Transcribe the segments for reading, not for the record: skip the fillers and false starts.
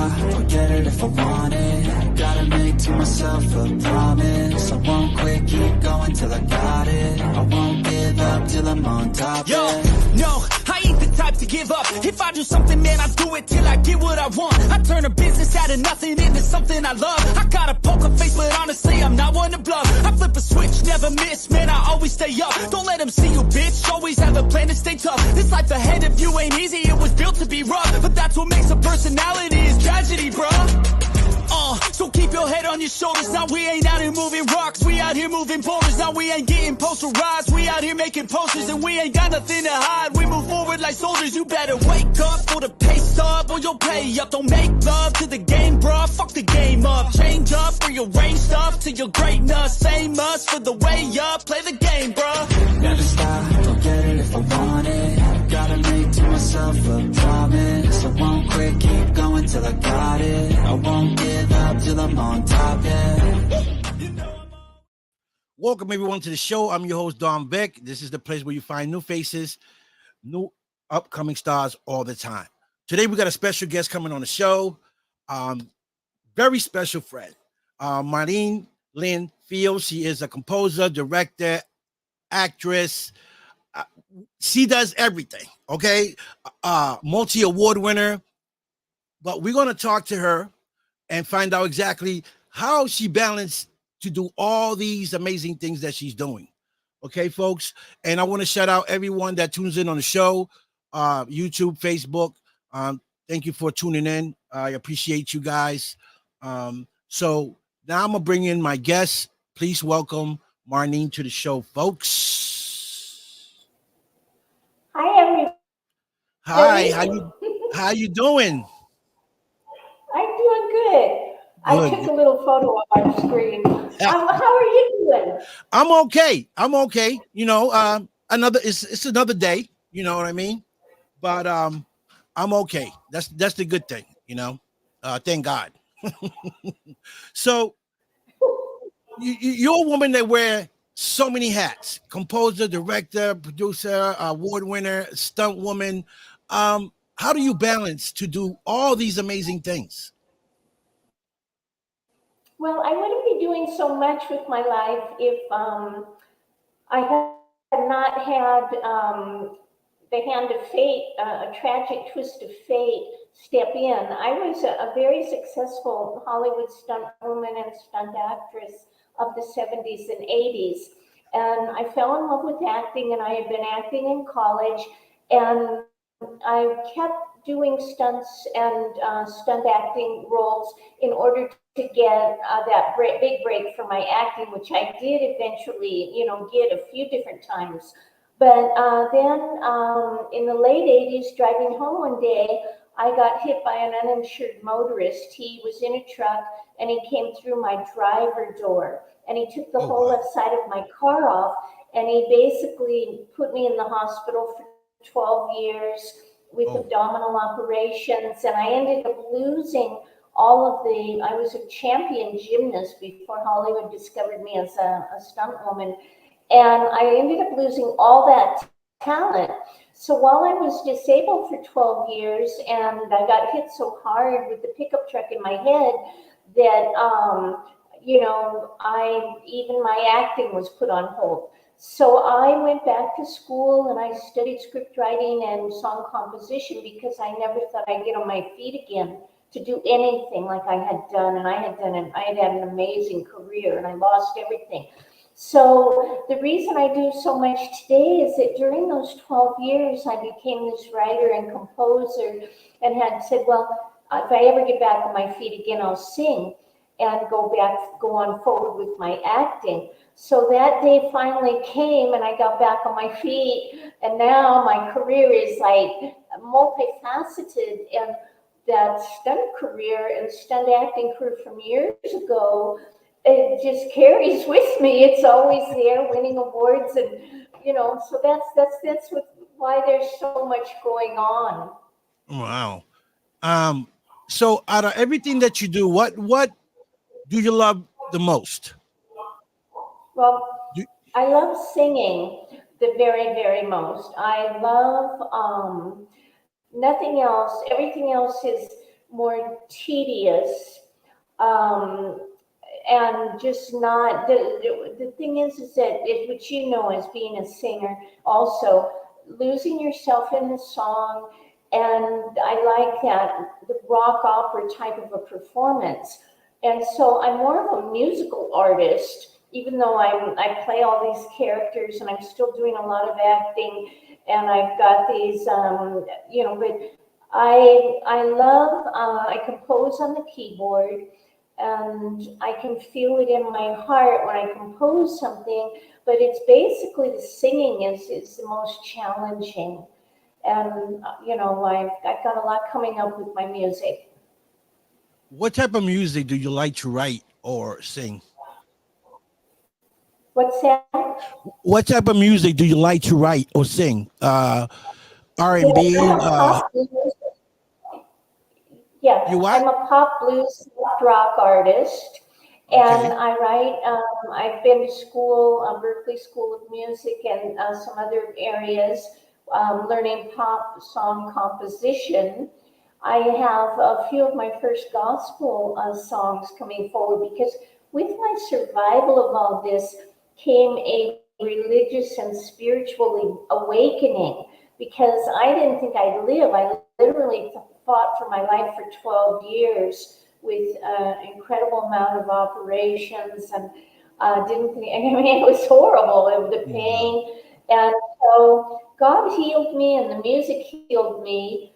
stop, forget it if I want it. Gotta make to myself a promise. I won't quit, keep going till I got it. I won't give up till I'm on top. Yo, no, I ain't the type to give up. If I do something, man, I do it till I get what I want. I turn a business out of nothing into something I love. I got a poker face, but honestly, I'm not one to bluff. I flip a switch, never miss, man, I always stay up. Don't let them see you, bitch, always have a plan to stay tough. This life ahead of you ain't easy, it was built to be rough. But that's what makes a personality, is tragedy, bruh. So keep your head on your shoulders. Now we ain't out here moving rocks, we out here moving boulders. Now we ain't getting posterized, we out here making posters. And we ain't got nothing to hide, we move forward like soldiers. You better wake up for the pay stub, or you'll pay up. Don't make love to the game, bruh, fuck the game up. Change up, rearrange stuff to your greatness. Same us for the way up, play the game, bruh. Never stop, forget it if I want it. Gotta make to myself a promise. I won't quit, keep going till I got it. I won't give up till I'm on top, yeah. Welcome everyone to the show. I'm your host, Don Beck. This is the place where you find new faces, new upcoming stars all the time. Today we got a special guest coming on the show. Very special friend. Marneen Lynne Fields. She is a composer, director, actress. She does everything, okay? Multi-award winner. But we're going to talk to her and find out exactly how she balanced to do all these amazing things that she's doing. Okay, folks? And I want to shout out everyone that tunes in on the show, YouTube, Facebook. Thank you for tuning in. I appreciate you guys. So now I'm going to bring in my guest. Please welcome Marneen to the show, folks. Hi, everyone. Hi, how you doing? I'm doing good. I took a little photo of our screen. How are you doing? I'm okay. You know, it's another day. You know what I mean? But I'm okay. That's the good thing. You know, thank God. So you're a woman that wear so many hats: composer, director, producer, award winner, stunt woman. How do you balance to do all these amazing things? Well, I wouldn't be doing so much with my life if I had not had the hand of fate, a tragic twist of fate, step in. I was a very successful Hollywood stunt woman and stunt actress of the 70s and 80s. And I fell in love with acting, and I had been acting in college, and I kept doing stunts and stunt acting roles in order to get that big break for my acting, which I did eventually, get a few different times. But then in the late 80s, driving home one day, I got hit by an uninsured motorist. He was in a truck, and he came through my driver door, and he took the whole left side of my car off, and he basically put me in the hospital for 12 years with abdominal operations, and I ended up losing I was a champion gymnast before Hollywood discovered me as a stunt woman, and I ended up losing all that talent. So while I was disabled for 12 years, and I got hit so hard with the pickup truck in my head that, even my acting was put on hold. So I went back to school and I studied script writing and song composition because I never thought I'd get on my feet again to do anything like I had done. And I had had an amazing career, and I lost everything. So the reason I do so much today is that during those 12 years, I became this writer and composer and had said, well, if I ever get back on my feet again, I'll sing and go on forward with my acting. So that day finally came, and I got back on my feet, and now my career is like multifaceted, and that stunt career and stunt acting career from years ago, it just carries with me. It's always there, winning awards, and so that's why there's so much going on. Wow. So out of everything that you do, what do you love the most? Well, I love singing the very, very most. I love nothing else. Everything else is more tedious, um, and just not the thing is that which you know as being a singer also losing yourself in the song, and I like that the rock opera type of a performance. And so I'm more of a musical artist, even though I play all these characters and I'm still doing a lot of acting, and I've got these but I love I compose on the keyboard, and I can feel it in my heart when I compose something, but it's basically the singing is the most challenging. And I've got a lot coming up with my music. What type of music do you like to write or sing? What's that? What type of music do you like to write or sing? Yeah, I'm R&B. a pop blues. Yeah, You what? I'm a pop blues soft rock artist, and Okay. I write. I've been to school, Berkeley School of Music, and some other areas, learning pop song composition. I have a few of my first gospel songs coming forward because with my survival of all this came a religious and spiritual awakening because I didn't think I'd live. I literally fought for my life for 12 years with an incredible amount of operations and didn't think, I mean, it was horrible, the Wow. pain. And so God healed me and the music healed me.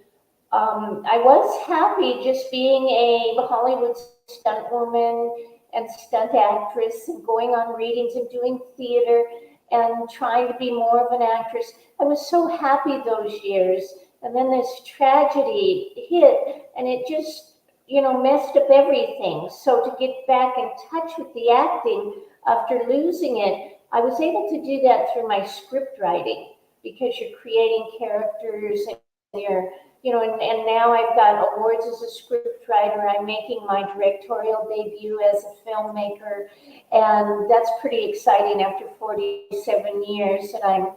I was happy just being a Hollywood stunt woman and stunt actress and going on readings and doing theater and trying to be more of an actress. I was so happy those years. And then this tragedy hit and it just, messed up everything. So to get back in touch with the acting after losing it, I was able to do that through my script writing because you're creating characters and you're and now I've got awards as a script writer. I'm making my directorial debut as a filmmaker, and that's pretty exciting after 47 years that I'm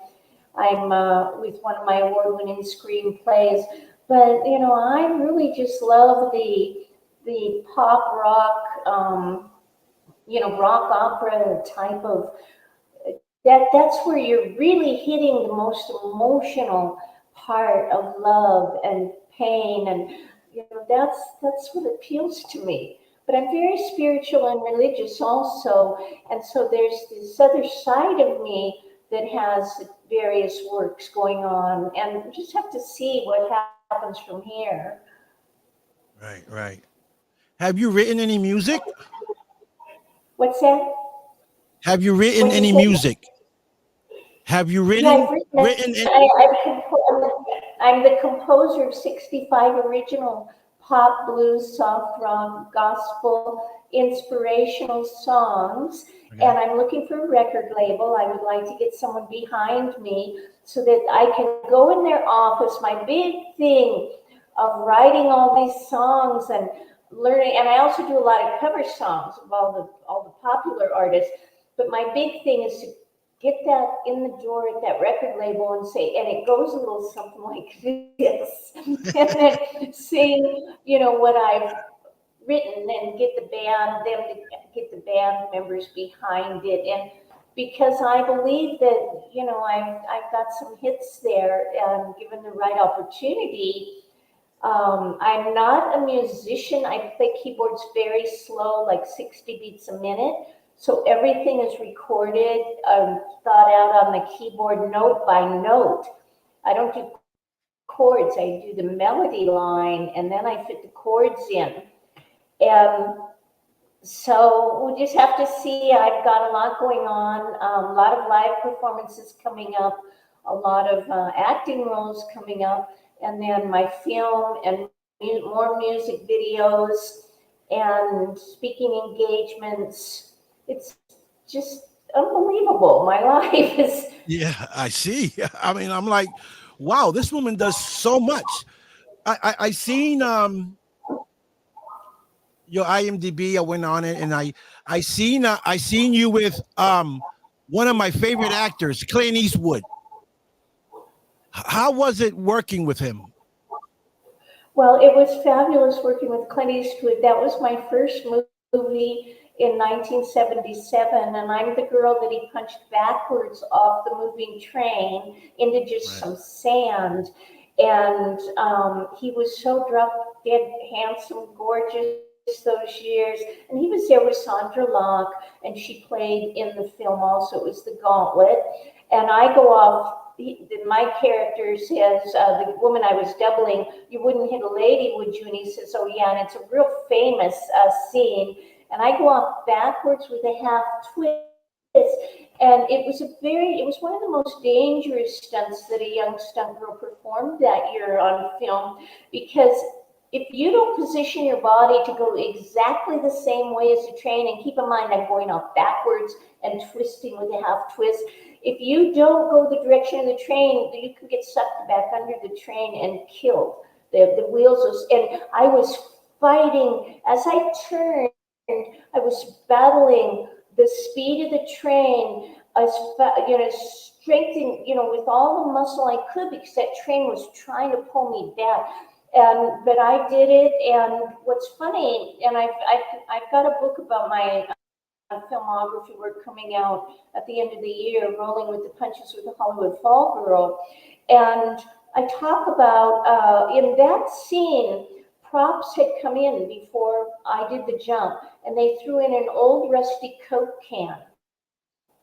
with one of my award-winning screenplays. But I really just love the pop rock, rock opera type of that's where you're really hitting the most emotional part of love and pain, and that's what appeals to me. But I'm very spiritual and religious also, and so there's this other side of me that has various works going on, and we just have to see what happens from here. Right, right. Have you written any music? What's that? Have you written What do you any say? music? Have you Yeah, I've written written it. written it? I'm the composer of 65 original pop, blues, soft rock, gospel, inspirational songs. Okay. And I'm looking for a record label. I would like to get someone behind me so that I can go in their office. My big thing of writing all these songs and learning, and I also do a lot of cover songs of all the popular artists. But my big thing is to get that in the door at that record label and say, and it goes a little something like this, and then sing, what I've written and get the band, them to get the band members behind it. And because I believe that, I've got some hits there and given the right opportunity. I'm not a musician. I play keyboards very slow, like 60 beats a minute. So everything is recorded, thought out on the keyboard note by note. I don't do chords. I do the melody line and then I fit the chords in. And so we'll just have to see. I've got a lot going on, a lot of live performances coming up, a lot of acting roles coming up, and then my film and more music videos and speaking engagements. It's just unbelievable. My life is. Yeah, I see. I mean, I'm like, wow, this woman does so much. I seen your IMDb. I went on it and I seen you with one of my favorite actors, Clint Eastwood. How was it working with him? Well, it was fabulous working with Clint Eastwood. That was my first movie in 1977, and I'm the girl that he punched backwards off the moving train into just Right. some sand. And he was so drop dead handsome, gorgeous those years. And he was there with Sandra Locke, and she played in the film also. It was The Gauntlet. And I go off. My character says, the woman I was doubling, you wouldn't hit a lady, would you? And he says, oh, yeah. And it's a real famous scene. And I go off backwards with a half twist. And it was one of the most dangerous stunts that a young stunt girl performed that year on film, because if you don't position your body to go exactly the same way as the train, and keep in mind I'm going off backwards and twisting with a half twist, if you don't go the direction of the train, you could get sucked back under the train and killed. The wheels, and I was fighting as I turned. I was battling the speed of the train, strengthening, with all the muscle I could, because that train was trying to pull me back. But I did it. And what's funny, and I've got a book about my filmography work coming out at the end of the year, Rolling with the Punches with the Hollywood Fall Girl. And I talk about in that scene, props had come in before I did the jump, and they threw in an old rusty Coke can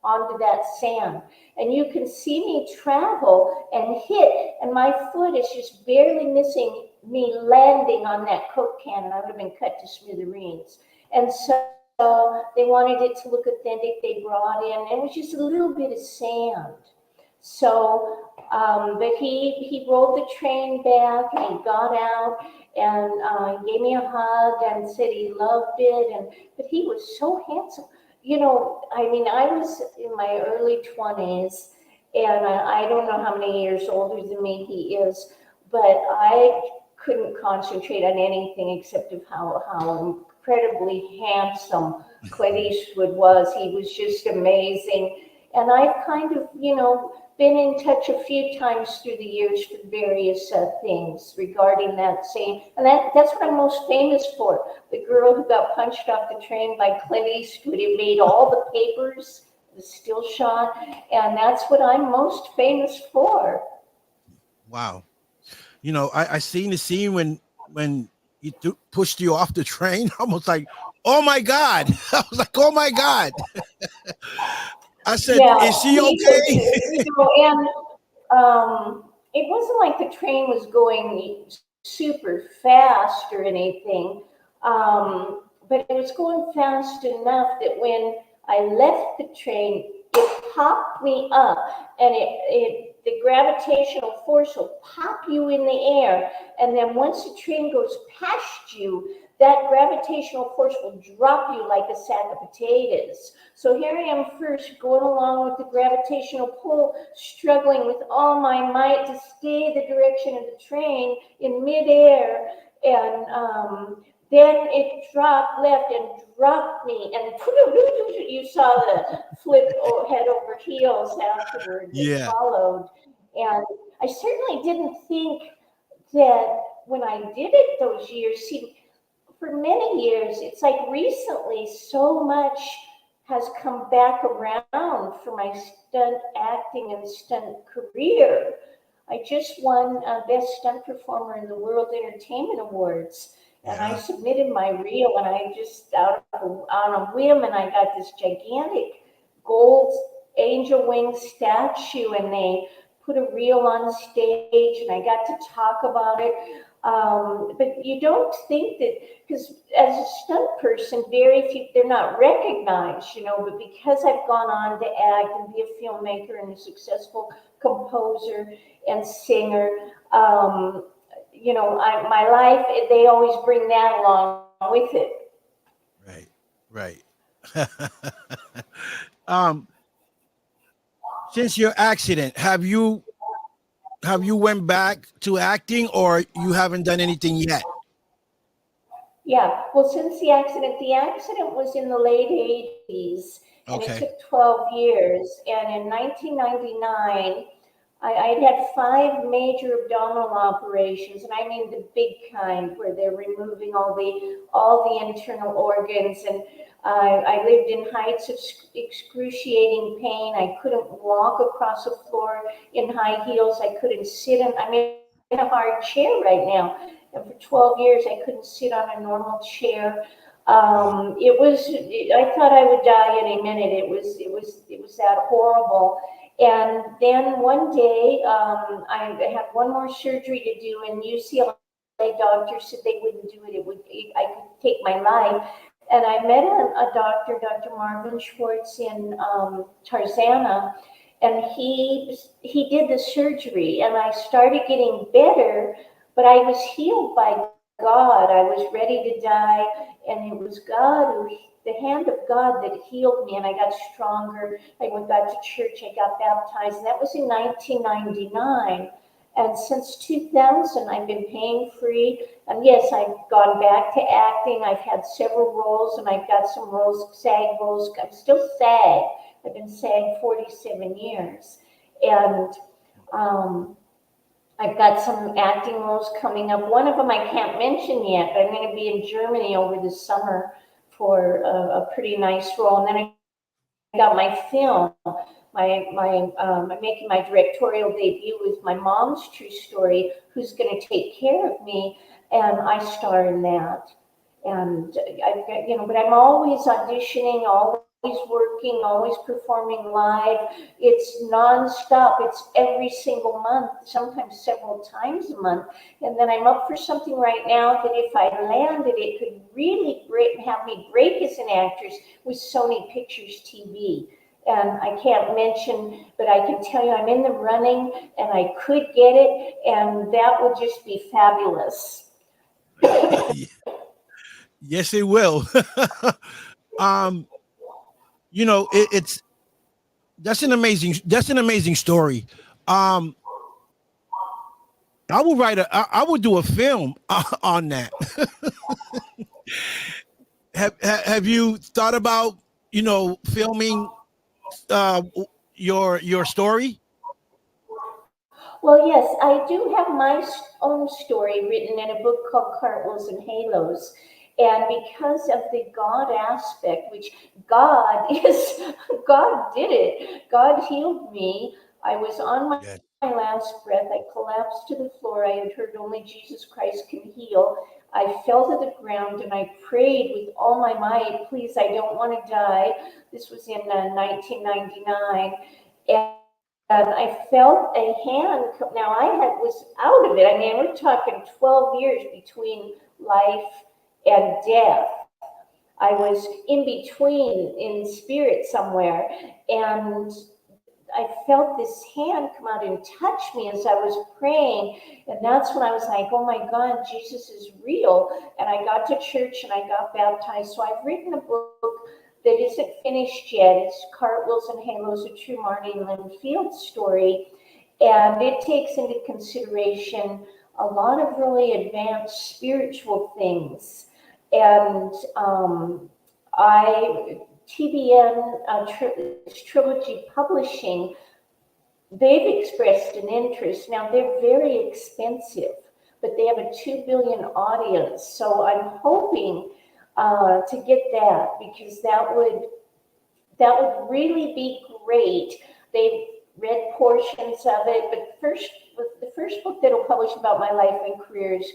onto that sand. And you can see me travel and hit, and my foot is just barely missing me landing on that Coke can, and I would have been cut to smithereens. And so they wanted it to look authentic. They brought in, it was just a little bit of sand. So, but he rolled the train back, and he got out, and gave me a hug and said he loved it. But he was so handsome. I mean, I was in my early 20s, and I don't know how many years older than me he is, but I couldn't concentrate on anything except of how incredibly handsome Clint Eastwood was. He was just amazing. And I've kind of, been in touch a few times through the years for various things regarding that same, and that's what I'm most famous for. The girl who got punched off the train by Clint Eastwood. It made all the papers, the still shot, and that's what I'm most famous for. Wow. I seen the scene when he pushed you off the train. Almost like, oh my God. I was like, oh my God. I said, Yeah, is she he was, okay? and it wasn't like the train was going super fast or anything, but it was going fast enough that when I left the train, it popped me up, and the gravitational force will pop you in the air, and then once the train goes past you, that gravitational force will drop you like a sack of potatoes. So here I am first going along with the gravitational pull, struggling with all my might to stay the direction of the train in midair. And then it dropped left and dropped me. And you saw the flip head over heels afterward that Yeah. followed. And I certainly didn't think that when I did it those years, see, for many years, it's like recently so much has come back around for my stunt acting and stunt career. I just won Best Stunt Performer in the World Entertainment Awards, and I Yeah. submitted my reel, and I just on a whim, and I got this gigantic gold angel wing statue, and they put a reel on stage, and I got to talk about it. But you don't think that, because as a stunt person, very few, they're not recognized, but because I've gone on to act and be a filmmaker and a successful composer and singer, my life, they always bring that along with it. Right. Right. um, since your accident, have you went back to acting, or you haven't done anything yet? Yeah, well, since the accident was in the late 80s, and it Okay. took 12 years. And in 1999, I'd had 5 major abdominal operations, and I mean the big kind, where they're removing all the internal organs. And I lived in heights of excruciating pain. I couldn't walk across a floor in high heels. I couldn't sit in. I'm in a hard chair right now, and for 12 years I couldn't sit on a normal chair. It was. I thought I would die any minute. It was that horrible. And then one day, I had one more surgery to do, and UCLA doctors said they wouldn't do it. I could take my life. And I met a doctor, Dr. Marvin Schwartz in Tarzana, and he did the surgery, and I started getting better, but I was healed by God. I was ready to die, and it was God the hand of God that healed me, and I got stronger. I went back to church, I got baptized, and that was in 1999. And since 2000, I've been pain free. And yes, I've gone back to acting. I've had several roles, and I've got some roles, SAG roles. I'm still SAG. I've been SAG 47 years. And I've got some acting roles coming up. One of them I can't mention yet, but I'm going to be in Germany over the summer for a pretty nice role. And then I got my film. I'm making my directorial debut with my mom's true story, Who's Going to Take Care of Me, and I star in that. And I've got, but I'm always auditioning, always working, always performing live. It's nonstop. It's every single month, sometimes several times a month. And then I'm up for something right now that if I landed, it could really have me break as an actress with Sony Pictures TV. And I can't mention, but I can tell you I'm in the running, and I could get it, and that would just be fabulous. Yes, it will. That's an amazing story. I would do a film on that. Have you thought about filming your story? Well, yes, I do have my own story written in a book called Cartwheels and Halos. And because of the God aspect, which God did it. God healed me. I was on my last breath. I collapsed to the floor. I had heard only Jesus Christ can heal. I fell to the ground and I prayed with all my might, please, I don't want to die. This was in 1999. And I felt a hand. Now was out of it. I mean, we're talking 12 years between life and death. I was in between in spirit somewhere, and I felt this hand come out and touch me as I was praying. And that's when I was like, oh my God, Jesus is real. And I got to church and I got baptized. So I've written a book that isn't finished yet. It's Cartwheels and Halos, a true Marneen Lynne Fields story. And it takes into consideration a lot of really advanced spiritual things. And TBN Trilogy Publishing, they've expressed an interest. Now, they're very expensive, but they have a 2 billion audience. So I'm hoping to get that, because that would really be great. They've read portions of it, but the first book that'll publish about my life and career is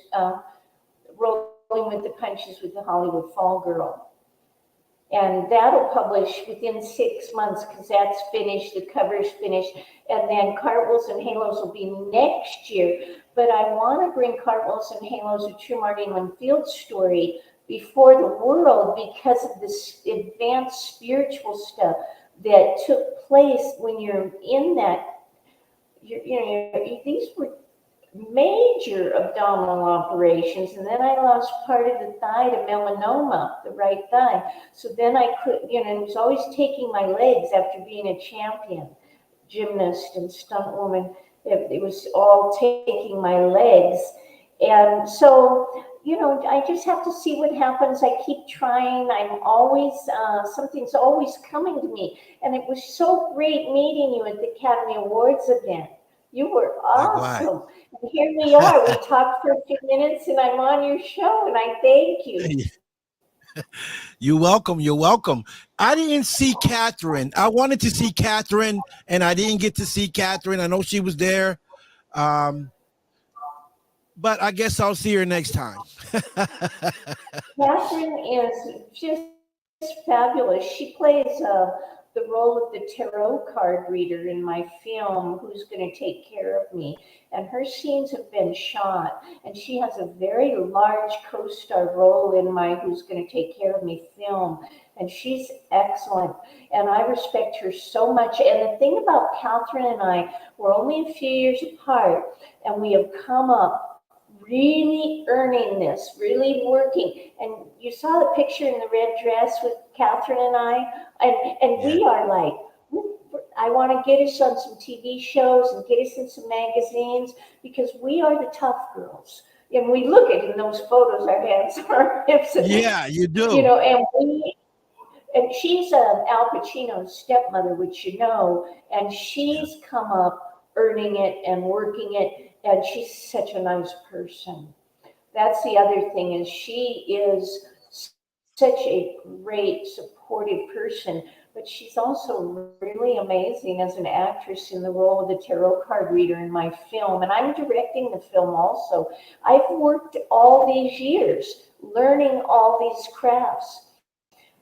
Rolling with the Punches with the Hollywood Fall Girl. And that'll publish within 6 months, because that's finished, the cover's finished, and then Cartwheels and Halos will be next year. But I want to bring Cartwheels and Halos, a true Marneen Lynne Fields story, before the world, because of this advanced spiritual stuff that took place when you're in that. These were major abdominal operations, and then I lost part of the thigh to melanoma, the right thigh. So then I could, it was always taking my legs after being a champion, gymnast and stunt woman. It was all taking my legs. And so, I just have to see what happens. I keep trying. I'm always, something's always coming to me. And it was so great meeting you at the Academy Awards event. You were I'm glad. awesome. And here we are. We talked for a few minutes and I'm on your show and I thank you. You're welcome. You're welcome. I didn't see Catherine. I wanted to see Catherine, and I didn't get to see Catherine. I know she was there, um, but I guess I'll see her next time. Catherine is just fabulous. She plays the role of the tarot card reader in my film, Who's Going to Take Care of Me. And her scenes have been shot. And she has a very large co star role in my Who's Going to Take Care of Me film. And she's excellent. And I respect her so much. And the thing about Catherine and I, we're only a few years apart, and we have come up really earning this, really working. And you saw the picture in the red dress with Catherine and I, and Yeah. we are like, I want to get us on some TV shows and get us in some magazines because we are the tough girls. And we look at in those photos, our hands, our hips, and Yeah, you do. and she's Al Pacino's stepmother, which you know, and Yeah. she's come up earning it and working it, and she's such a nice person. That's the other thing is she is such a great supportive person, but she's also really amazing as an actress in the role of the tarot card reader in my film, and I'm directing the film also. I've worked all these years learning all these crafts,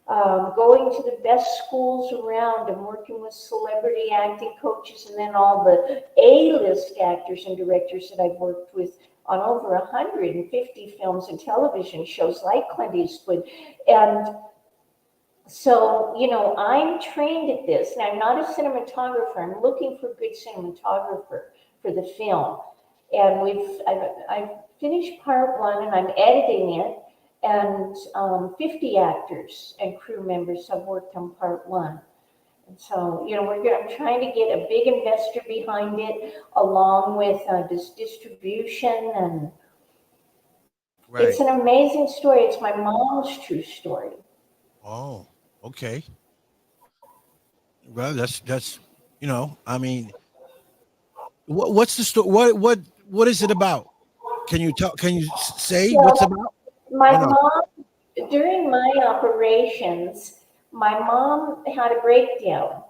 going to the best schools around and working with celebrity acting coaches and then all the A-list actors and directors that I've worked with on over 150 films and television shows like Clint Eastwood. And so, I'm trained at this, and I'm not a cinematographer. I'm looking for a good cinematographer for the film. And I've finished part one, and I'm editing it. And 50 actors and crew members have worked on part one. And so, I'm trying to get a big investor behind it, along with this distribution, and it's Right. an amazing story. It's my mom's true story. Oh, okay. Well, that's I mean, what's the story? What is it about? Can you tell? Can you say what's So about? my Oh no. mom, during my operations, my mom had a breakdown.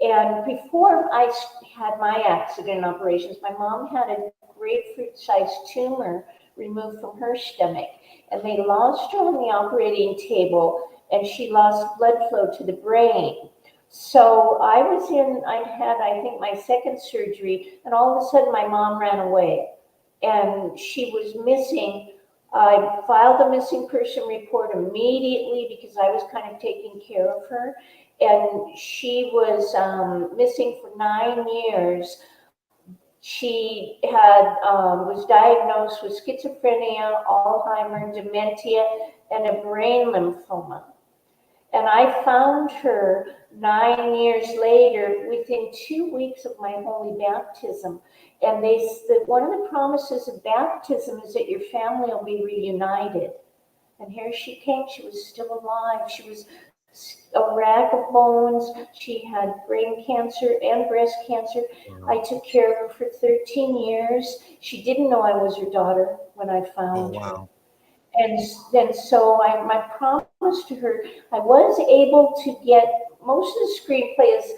And before I had my accident operations, my mom had a grapefruit-sized tumor removed from her stomach. And they lost her on the operating table, and she lost blood flow to the brain. So I had, I think, my second surgery, and all of a sudden my mom ran away. And she was missing. I filed a missing person report immediately because I was kind of taking care of her. And she was missing for 9 years. She was diagnosed with schizophrenia, Alzheimer's, dementia, and a brain lymphoma. And I found her 9 years later, within 2 weeks of my holy baptism. And one of the promises of baptism is that your family will be reunited. And here she came. She was still alive. She was a rack of bones. She had brain cancer and breast cancer. I took care of her for 13 years. She didn't know I was her daughter when I Oh found her. wow. And then so my promise to her, I was able to get most of the screenplay is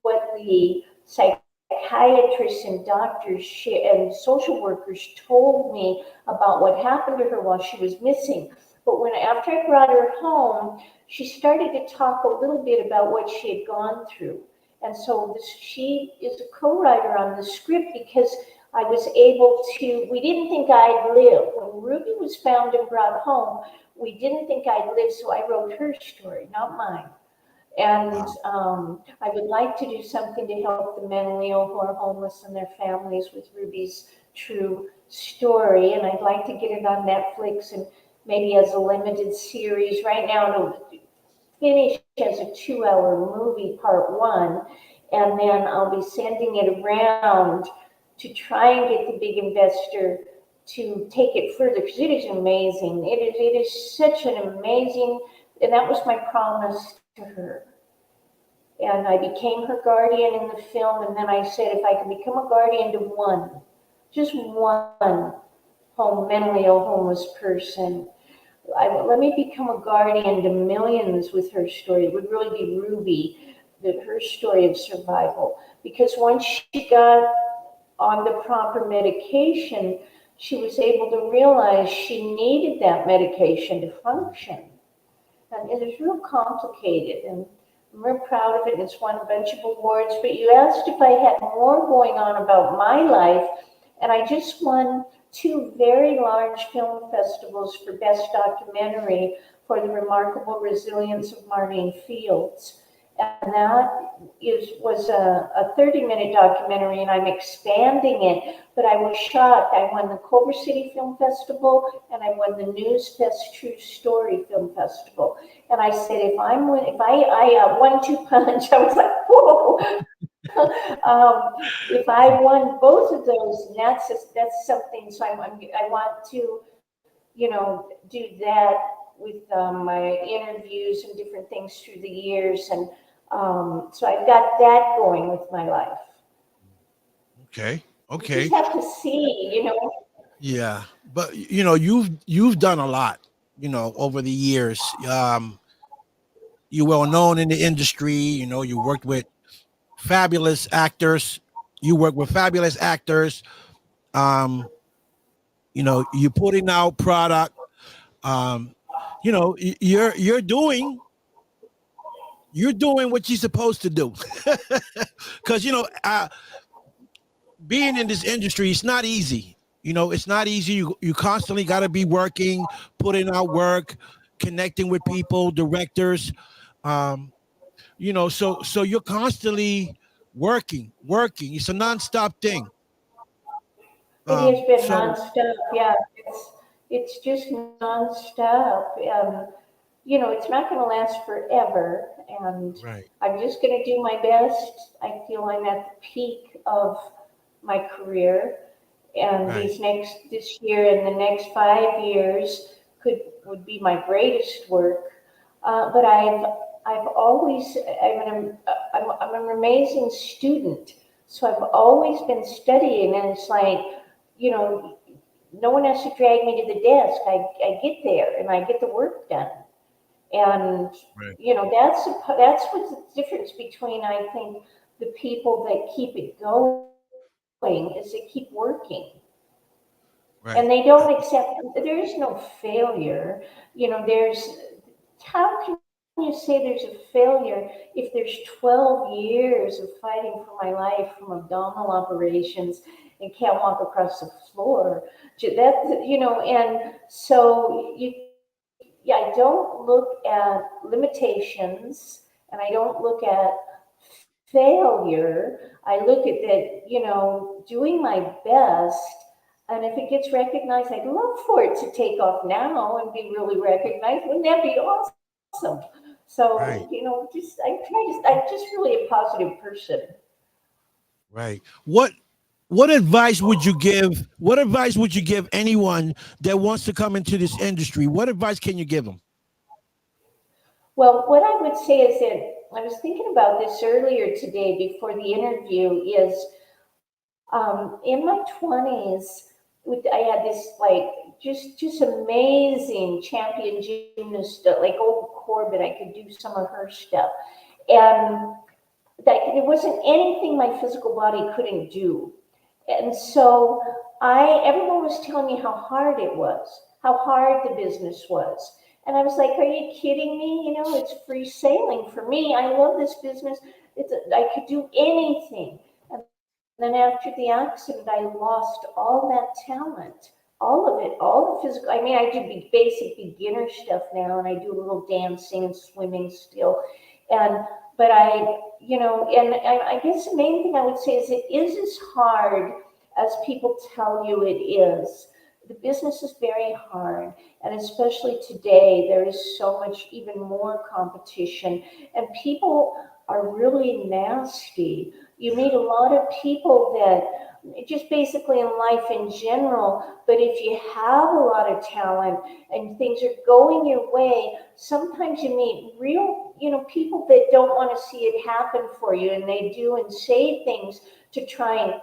what the psychiatrists and doctors and social workers told me about what happened to her while she was missing. But after I brought her home, she started to talk a little bit about what she had gone through. And so she is a co-writer on the script because I was able to, we didn't think I'd live. When Ruby was found and brought home, we didn't think I'd live, so I wrote her story, not mine. And Wow. I would like to do something to help the mentally ill who are homeless and their families with Ruby's true story. And I'd like to get it on Netflix and maybe as a limited series. Right now, it'll finish as a 2-hour movie, part one. And then I'll be sending it around to try and get the big investor to take it further because it is amazing. It is such an amazing, and that was my promise to her. And I became her guardian in the film. And then I said, if I could become a guardian to one, just one mentally ill homeless person, let me become a guardian to millions with her story. It would really be Ruby, her story of survival. Because once she got on the proper medication, she was able to realize she needed that medication to function. And it is real complicated, and I'm real proud of it. It's won a bunch of awards. But you asked if I had more going on about my life, and I just won 2 very large film festivals for Best Documentary for the remarkable resilience of Marneen Fields. And that was a 30-minute documentary, and I'm expanding it. But I was shocked. I won the Culver City Film Festival, and I won the News Fest True Story Film Festival. And I said, if I 1-2 punch, I was like, whoa. If I won both of those, and that's something. So I want to, do that with my interviews and different things through the years, and so I've got that going with my life. Okay. You Okay. just have to see. Yeah. But you've done a lot, over the years. You're well known in the industry. You worked with fabulous actors. You work with fabulous actors. Um, you're putting out product. Um, you're doing what you're supposed to do. Because being in this industry, it's not easy. It's not easy. You constantly got to be working, putting out work, connecting with people, directors. Um, so you're constantly working. It's a nonstop thing. It has been So nonstop. Yeah, it's just nonstop. It's not going to last forever, and right, I'm just going to do my best. I feel I'm at the peak of my career, and right, this year and the next 5 years would be my greatest work. But I've always I'm an amazing student, so I've always been studying, and it's like, no one has to drag me to the desk. I get there and I get the work done. And right, that's what's the difference between, I think, the people that keep it going is they keep working. And right, they don't accept, there is no failure. There's, how can you say there's a failure if there's 12 years of fighting for my life, from abdominal operations and can't walk across the floor? And so yeah, I don't look at limitations, and I don't look at failure. I look at that, doing my best. And if it gets recognized, I'd love for it to take off now and be really recognized. Wouldn't that be awesome? So, right, I'm just really a positive person. right. What advice would you give? What advice would you give anyone that wants to come into this industry? What advice can you give them? Well, what I would say is that I was thinking about this earlier today before the interview is, in my 20s, I had this like just amazing champion gymnast, like old Corbett. I could do some of her stuff, and like there wasn't anything my physical body couldn't do. And so everyone was telling me how hard it was, how hard the business was. And I was like, are you kidding me? It's free sailing for me. I love this business. I could do anything. And then after the accident, I lost all that talent, all of it, all the physical. I mean, I do basic beginner stuff now, and I do a little dancing and swimming still. And but I guess the main thing I would say is it is as hard as people tell you it is. The business is very hard, and especially today, there is so much even more competition, and people are really nasty. You meet a lot of people that just basically in life in general. But if you have a lot of talent and things are going your way, sometimes you meet real, people that don't want to see it happen for you, and they do and say things to try and,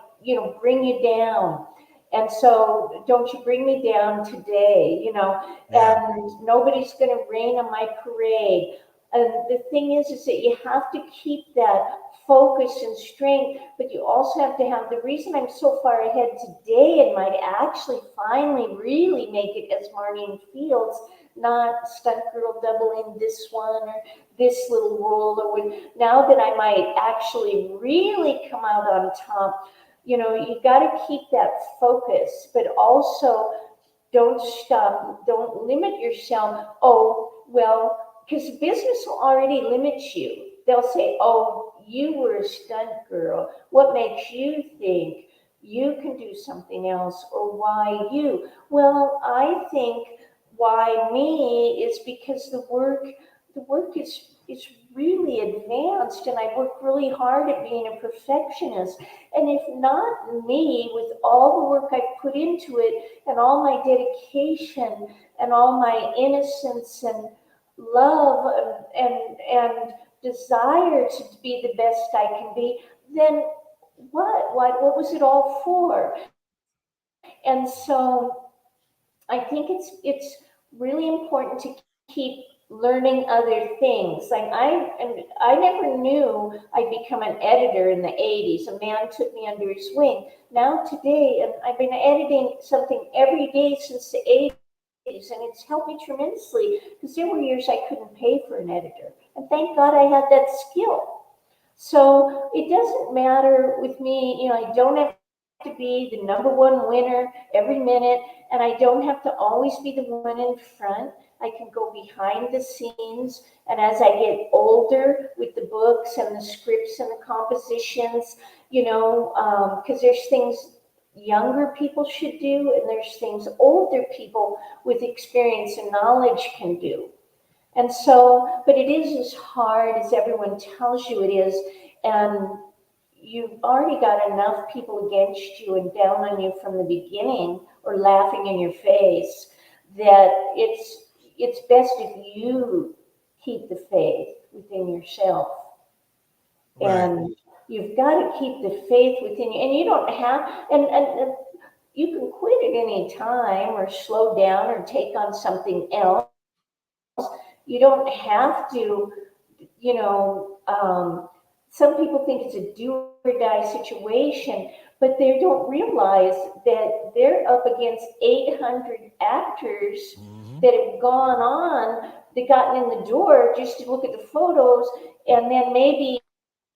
bring you down. And so don't you bring me down today, Yeah. and nobody's going to rain on my parade. And the thing is that you have to keep that focus and strength, but you also have to have, the reason I'm so far ahead today and might actually finally really make it as Marneen Fields, not stunt girl doubling this one or this little role, or now that I might actually really come out on top, you got to keep that focus, but also don't stop, don't limit yourself. Oh, well, because business will already limit you. They'll say, oh, you were a stunt girl. What makes you think you can do something else, or why you? Well, I think why me is because the work is really advanced, and I work really hard at being a perfectionist. And if not me, with all the work I've put into it and all my dedication and all my innocence and love and desire to be the best I can be, then what was it all for? And so I think it's really important to keep learning other things. Like I never knew I'd become an editor in the 80s. A man took me under his wing. Now today, and I've been editing something every day since the 80s, and it's helped me tremendously, because there were years I couldn't pay for an editor. And thank God I had that skill. So it doesn't matter with me, I don't have to be the number one winner every minute, and I don't have to always be the one in front. I can go behind the scenes, and as I get older with the books and the scripts and the compositions, because there's things younger people should do, and there's things older people with experience and knowledge can do. And so, but it is as hard as everyone tells you it is, and you've already got enough people against you and down on you from the beginning, or laughing in your face, that it's best if you keep the faith within yourself. Right. And you've got to keep the faith within you, and you don't have, and you can quit at any time, or slow down, or take on something else. You don't have to, some people think it's a do or die situation, but they don't realize that they're up against 800 actors Hmm. that have gone on, they gotten in the door just to look at the photos, and then maybe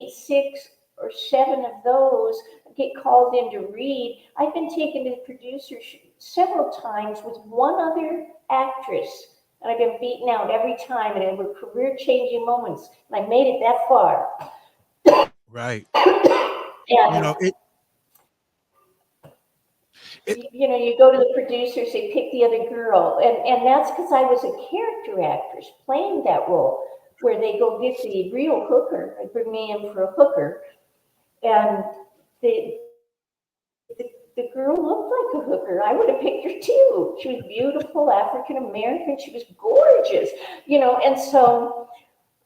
6 or 7 of those get called in to read. I've been taken to the producer several times with one other actress, and I've been beaten out every time, and it were career-changing moments, and I made it that far. Right. You And know, it you go to the producers, they pick the other girl, and that's because I was a character actress playing that role, where they go get the real hooker and bring me in for a hooker, and the the girl looked like a hooker. I would have picked her too. She was beautiful, African American. She was gorgeous, and so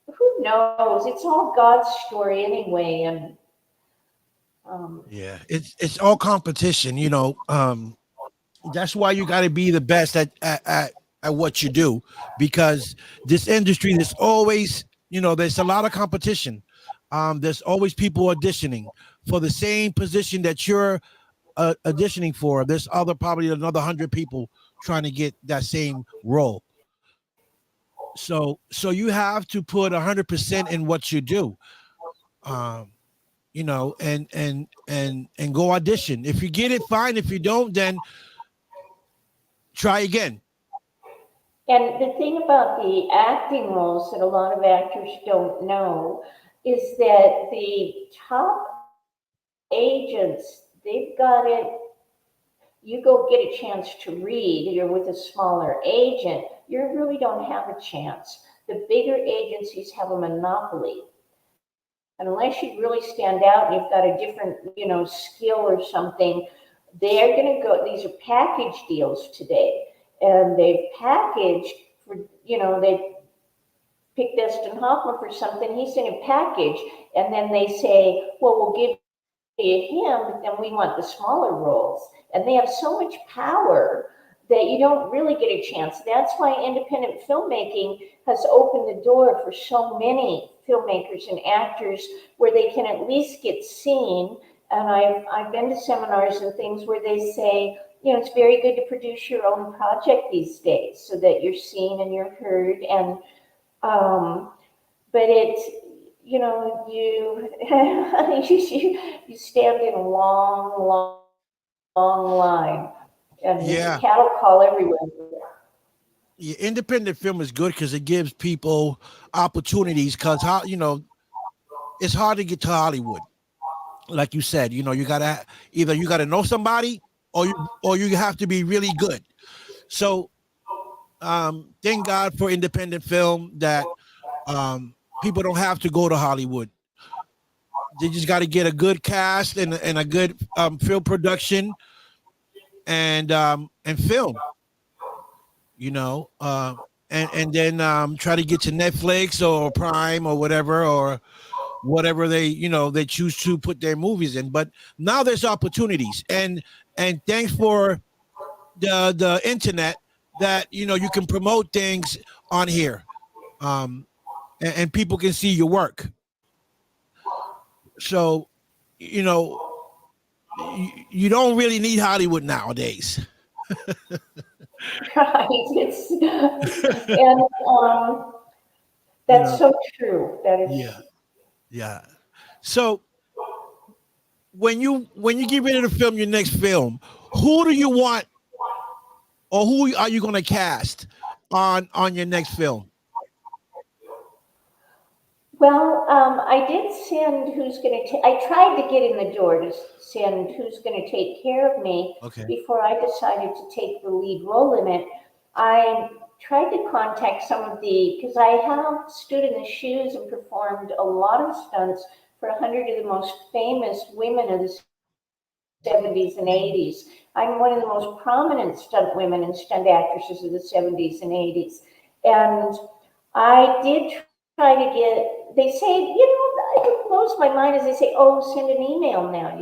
who knows? It's all God's story anyway, and um, yeah, it's all competition, that's why you got to be the best at what you do, because this industry, there's always, there's a lot of competition. There's always people auditioning for the same position that you're auditioning for. There's probably another 100 people trying to get that same role. So you have to put 100% in what you do. Um, and go audition. If you get it, fine. If you don't, then try again. and the thing about the acting roles that a lot of actors don't know is that the top agents, they've got it. You go get a chance to read, you're with a smaller agent, you really don't have a chance. The bigger agencies have a monopoly. And unless you really stand out and you've got a different, skill or something, they're going to go, these are package deals today. And they've packaged for, they pick Dustin Hoffman for something, he's in a package, and then they say, well, we'll give you him, but then we want the smaller roles. And they have so much power that you don't really get a chance. That's why independent filmmaking has opened the door for so many filmmakers and actors where they can at least get seen. And I've been to seminars and things where they say, it's very good to produce your own project these days so that you're seen and you're heard. And but it's, you you stand in a long line, and it's a cattle call everywhere. Yeah, independent film is good because it gives people opportunities. Because it's hard to get to Hollywood, like you said. You gotta know somebody, or you have to be really good. So, thank God for independent film that people don't have to go to Hollywood. They just got to get a good cast and a good film production and film. And then try to get to Netflix or Prime or whatever they choose to put their movies in. But now there's opportunities, and thanks for the internet that you can promote things on here, and people can see your work. So you don't really need Hollywood nowadays. Right. And that's so true. That is. Yeah. So when you get ready to film your next film, who do you want, or who are you going to cast on your next film? Well, I did send who's going to. I tried to get in the door to send who's going to take care of me before I decided to take the lead role in it. I tried to contact some of because I have stood in the shoes and performed a lot of stunts for 100 of the most famous women of the 70s and 80s. I'm one of the most prominent stunt women and stunt actresses of the 70s and 80s. And I did try to get, they say, it blows my mind as they say, oh, send an email now.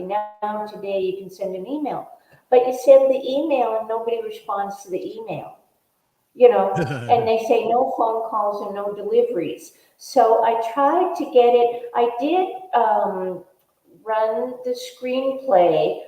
Today you can send an email. But you send the email and nobody responds to the email. And they say no phone calls and no deliveries. So I tried to get it. I did run the screenplay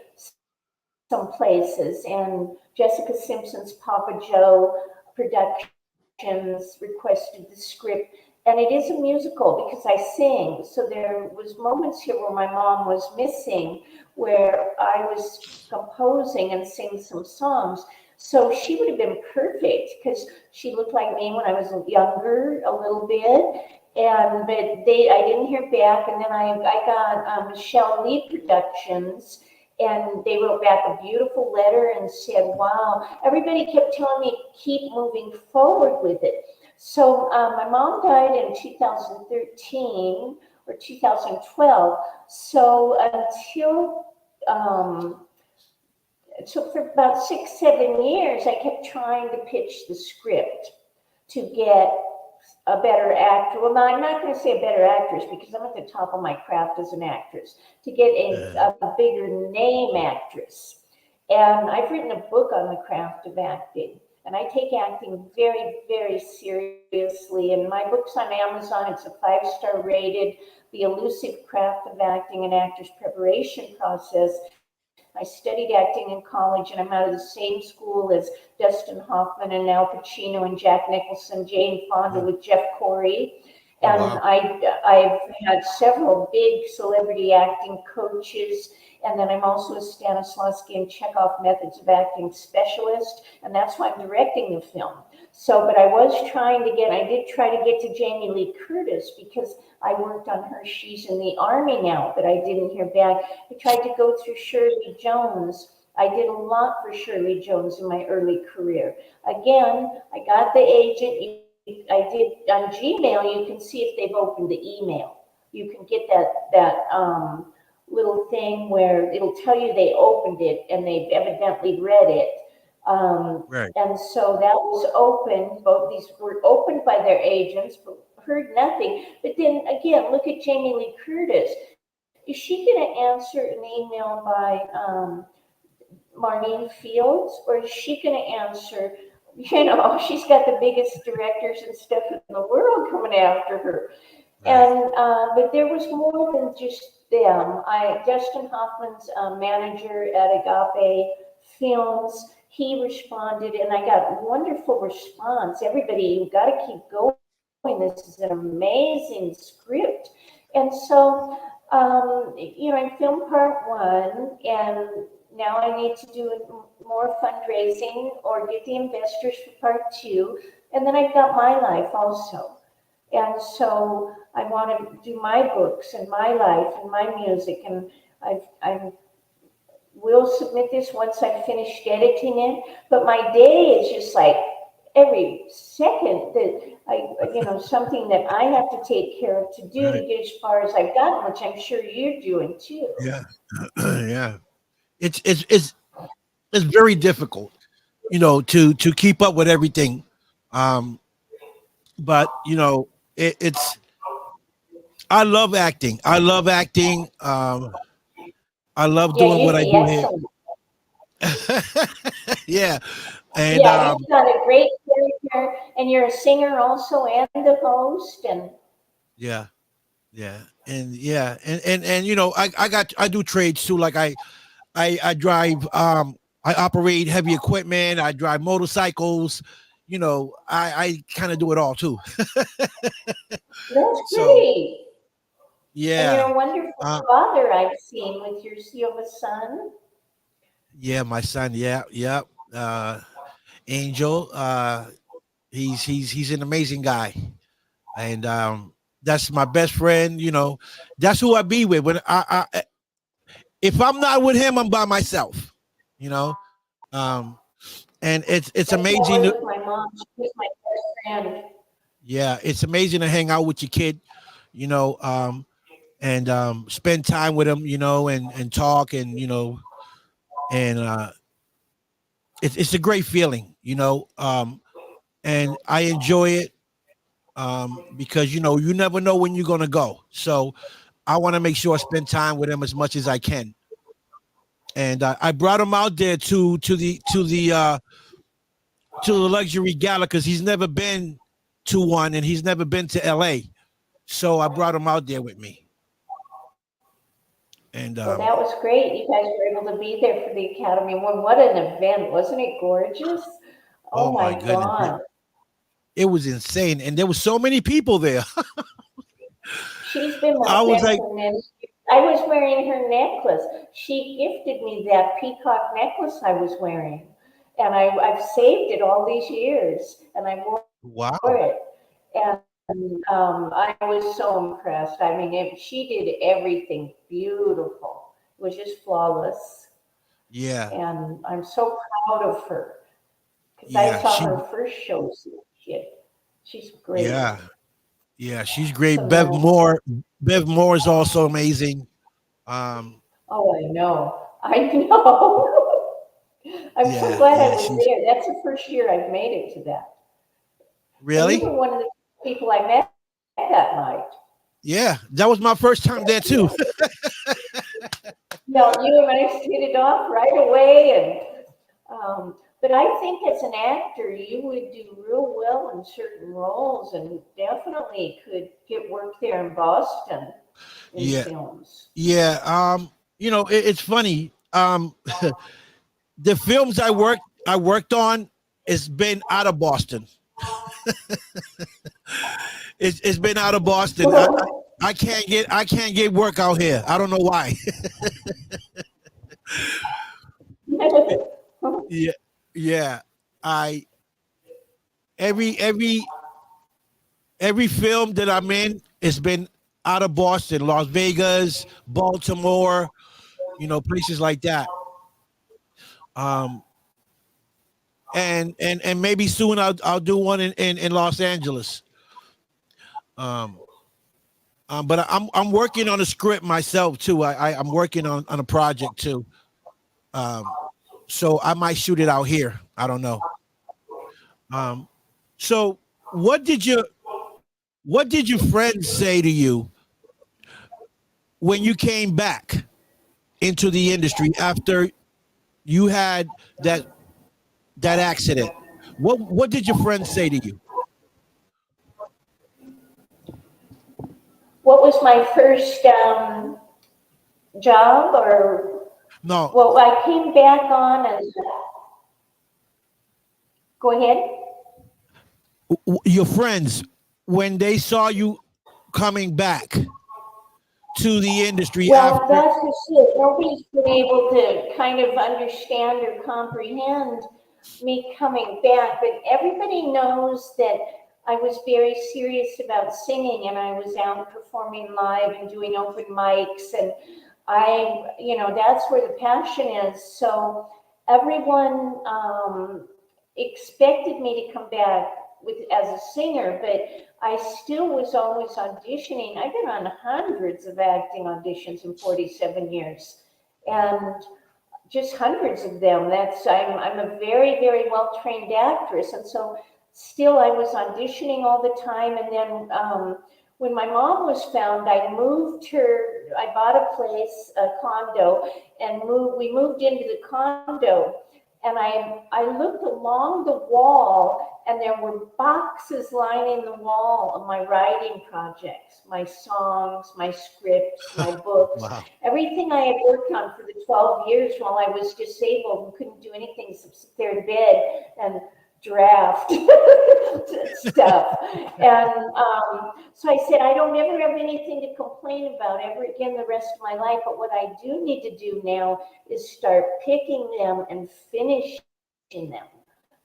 some places, and Jessica Simpson's Papa Joe Productions requested the script. And it is a musical because I sing. So there was moments here where my mom was missing, where I was composing and singing some songs. So she would have been perfect because she looked like me when I was younger a little bit. But I didn't hear back. And then I got Michelle Lee Productions, and they wrote back a beautiful letter and said, wow, everybody kept telling me, keep moving forward with it. So my mom died in 2013 or 2012. So so for about 6-7 years, I kept trying to pitch the script to get a better actor. Well, no, I'm not going to say a better actress because I'm at the top of my craft as an actress. To get a bigger name actress. And I've written a book on the craft of acting. And I take acting very, very seriously. And my book's on Amazon. It's a 5-star rated, The Elusive Craft of Acting and Actor's Preparation Process. I studied acting in college, and I'm out of the same school as Dustin Hoffman and Al Pacino and Jack Nicholson, Jane Fonda with Jeff Corey. And wow. I've had several big celebrity acting coaches. And then I'm also a Stanislavski and Chekhov methods of acting specialist. And that's why I'm directing the film. So, but I did try to get to Jamie Lee Curtis because I worked on her. She's in the Army now, but I didn't hear back. I tried to go through Shirley Jones. I did a lot for Shirley Jones in my early career. Again, I got the agent. I did on Gmail, you can see if they've opened the email. you can get that little thing where it'll tell you they opened it and they've evidently read it. Right. And so that was open. Both these were opened by their agents, but heard nothing. But then again, look at Jamie Lee Curtis. Is she going to answer an email by Marneen Fields, or is she going to answer? You know, she's got the biggest directors and stuff in the world coming after her. Right. And but there was more than just them. Dustin Hoffman's manager at Agape Films, he responded, and I got a wonderful response. Everybody, you've got to keep going. This is an amazing script. And so, you know, I filmed part one, and now I need to do more fundraising or get the investors for part two. And then I've got my life also. And so I want to do my books and my life and my music. And I will submit this once I've finished editing it. But my day is just like every second that you know, something that I have to take care of to do to Right. get as far as I've gotten, which I'm sure you're doing too. Yeah. Yeah. It's very difficult, you know, to keep up with everything. Um, but you know, it's I love acting. I love acting. I love Yeah, doing what you'd I be do here. excellent. Yeah. And Yeah, you've got a great character, and you're a singer also and a host. And yeah, yeah. And yeah, and you know, I do trades too. Like I drive I operate heavy equipment, I drive motorcycles, you know, I kind of do it all too. that's So great. And you're yeah. a wonderful Uh father, I've seen with you have a son. yeah, my son, yeah, yeah. Angel, he's an amazing guy. And that's my best friend, you know. That's who I be with. When I if I'm not with him, I'm by myself, you know. Um and it's That's that amazing way to, with my mom. She's my best friend. yeah, it's amazing to hang out with your kid, you know, and spend time with him, you know, and talk, and you know, and it's a great feeling, you know, and I enjoy it because you know you never know when you're gonna go, so I want to make sure I spend time with him as much as I can. And I brought him out there to the luxury gala because he's never been to one and he's never been to LA. So I brought him out there with me. And Well, that was great. You guys were able to be there for the Academy. Well, what an event. Wasn't it gorgeous? oh Oh my my goodness, God. it was insane. And there was so many people there. She's been my I was friend like, for many. I was wearing her necklace. She gifted me that peacock necklace I was wearing. And I've saved it all these years. And I wore wow. it. And I was so impressed. I mean, she did everything beautiful. It was just flawless. Yeah. And I'm so proud of her because I Yeah. saw her first shows. She's great. Yeah. Yeah. She's great. Phenomenal. Bev Moore is also amazing. Um, Oh, I know. I know. I'm so yeah. glad I Yeah. was She's there. That's the first year I've made it to that. And you were really, one of the people I met that night. yeah. That was my first time there too. No, you and I hit it off right away, but I think as an actor, you would do real well in certain roles, and definitely could get work there in Boston in Yeah. films. Yeah. You know, it's funny. The films I worked on, it's been out of Boston. It's been out of Boston. I can't get work out here. I don't know why. Yeah, yeah. I every every film that I'm in, it's been out of Boston, Las Vegas, Baltimore, you know, places like that. Um, and maybe soon I'll do one in Los Angeles. Um, But I'm working on a script myself too. I'm working on a project too. Um, so I might shoot it out here. I don't know. Um, so what did your friends say to you when you came back into the industry after you had that accident? What did your friends say to you? What was my first job, or No, well, I came back on as, go ahead. your friends when they saw you coming back to the industry Well, after. that's just it. Nobody's been able to kind of understand or comprehend me coming back, but everybody knows that I was very serious about singing, and I was out performing live and doing open mics, and that's where the passion is. So everyone expected me to come back as a singer, but I still was always auditioning. I've been on hundreds of acting auditions in 47 years, and just hundreds of them. I'm a very, very well trained actress, and so still I was auditioning all the time. And then when my mom was found, I moved her. I bought a place, a condo, and moved. We moved into the condo, and I looked along the wall, and there were boxes lining the wall of my writing projects, my songs, my scripts, my books, Wow. everything I had worked on for the 12 years while I was disabled and couldn't do anything except sit there in bed and draft stuff. And so I said, I don't ever have anything to complain about ever again the rest of my life. But what I do need to do now is start picking them and finishing them,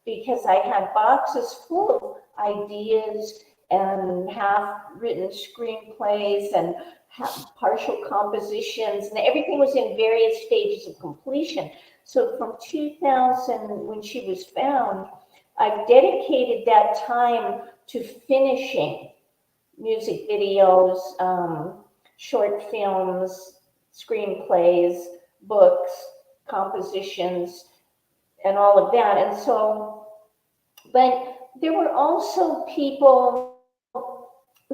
because I had boxes full of ideas and half written screenplays and partial compositions, and everything was in various stages of completion. So from 2000, when she was found, I've dedicated that time to finishing music videos, short films, screenplays, books, compositions, and all of that. And so, but there were also people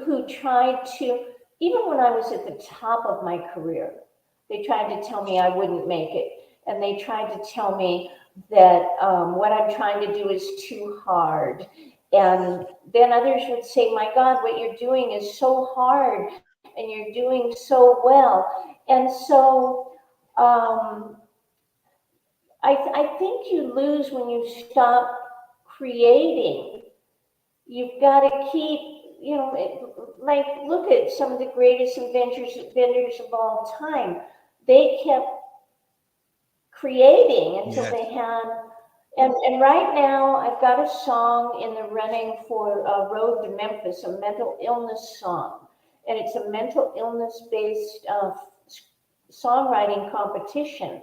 who tried to, even when I was at the top of my career, they tried to tell me I wouldn't make it. And they tried to tell me that what I'm trying to do is too hard. And then others would say, my God, what you're doing is so hard and you're doing so well. And so I think you lose when you stop creating. You've got to keep, like, look at some of the greatest inventors of all time. They kept creating until Yes. they had, and right now I've got a song in the running for Road to Memphis, a mental illness song. And it's a mental illness based songwriting competition.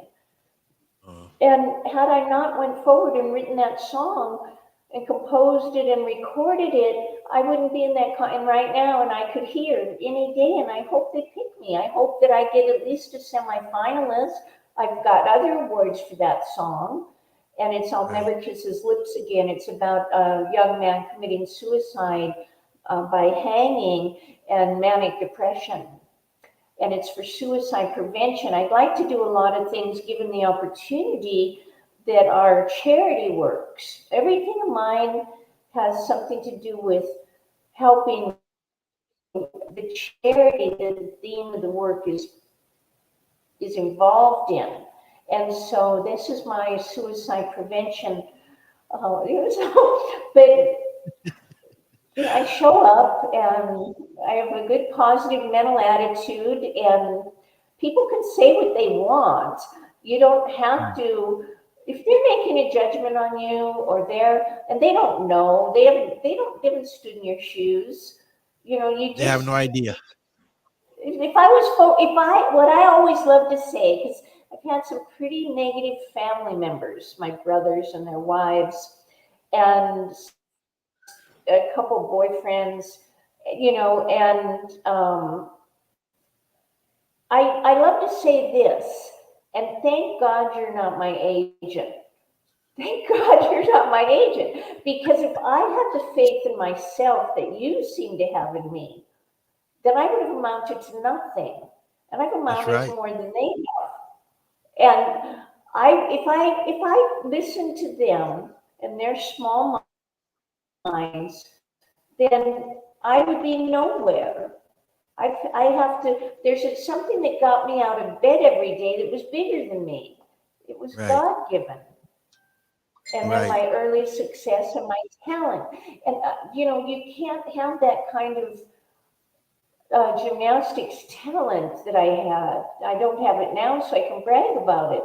And had I not went forward and written that song and composed it and recorded it, I wouldn't be in that. And right now, and I could hear any day, and I hope they pick me. I hope that I get at least a semifinalist. I've got other awards for that song, and it's I'll Never Kiss His Lips Again. It's about a young man committing suicide by hanging and manic depression. And it's for suicide prevention. I'd like to do a lot of things given the opportunity that are charity works. Everything of mine has something to do with helping the charity that the theme of the work is involved in. And so this is my suicide prevention. But I show up and I have a good positive mental attitude, and people can say what they want. You don't have to, if they're making a judgment on you, or and they don't know, they haven't stood in your shoes. They have no idea. What I always love to say, because I've had some pretty negative family members, my brothers and their wives, and a couple boyfriends, and I love to say this, and thank God you're not my agent. Thank God you're not my agent. Because if I had the faith in myself that you seem to have in me, then I would have amounted to nothing. And I've That's amounted to right. more than they have. And if I listen to them and their small minds, then I would be nowhere. I have to, there's something that got me out of bed every day that was bigger than me. It was Right. God given. And then Right. my early success and my talent. And, you can't have that kind of gymnastics talent that I had. I don't have it now, so I can brag about it.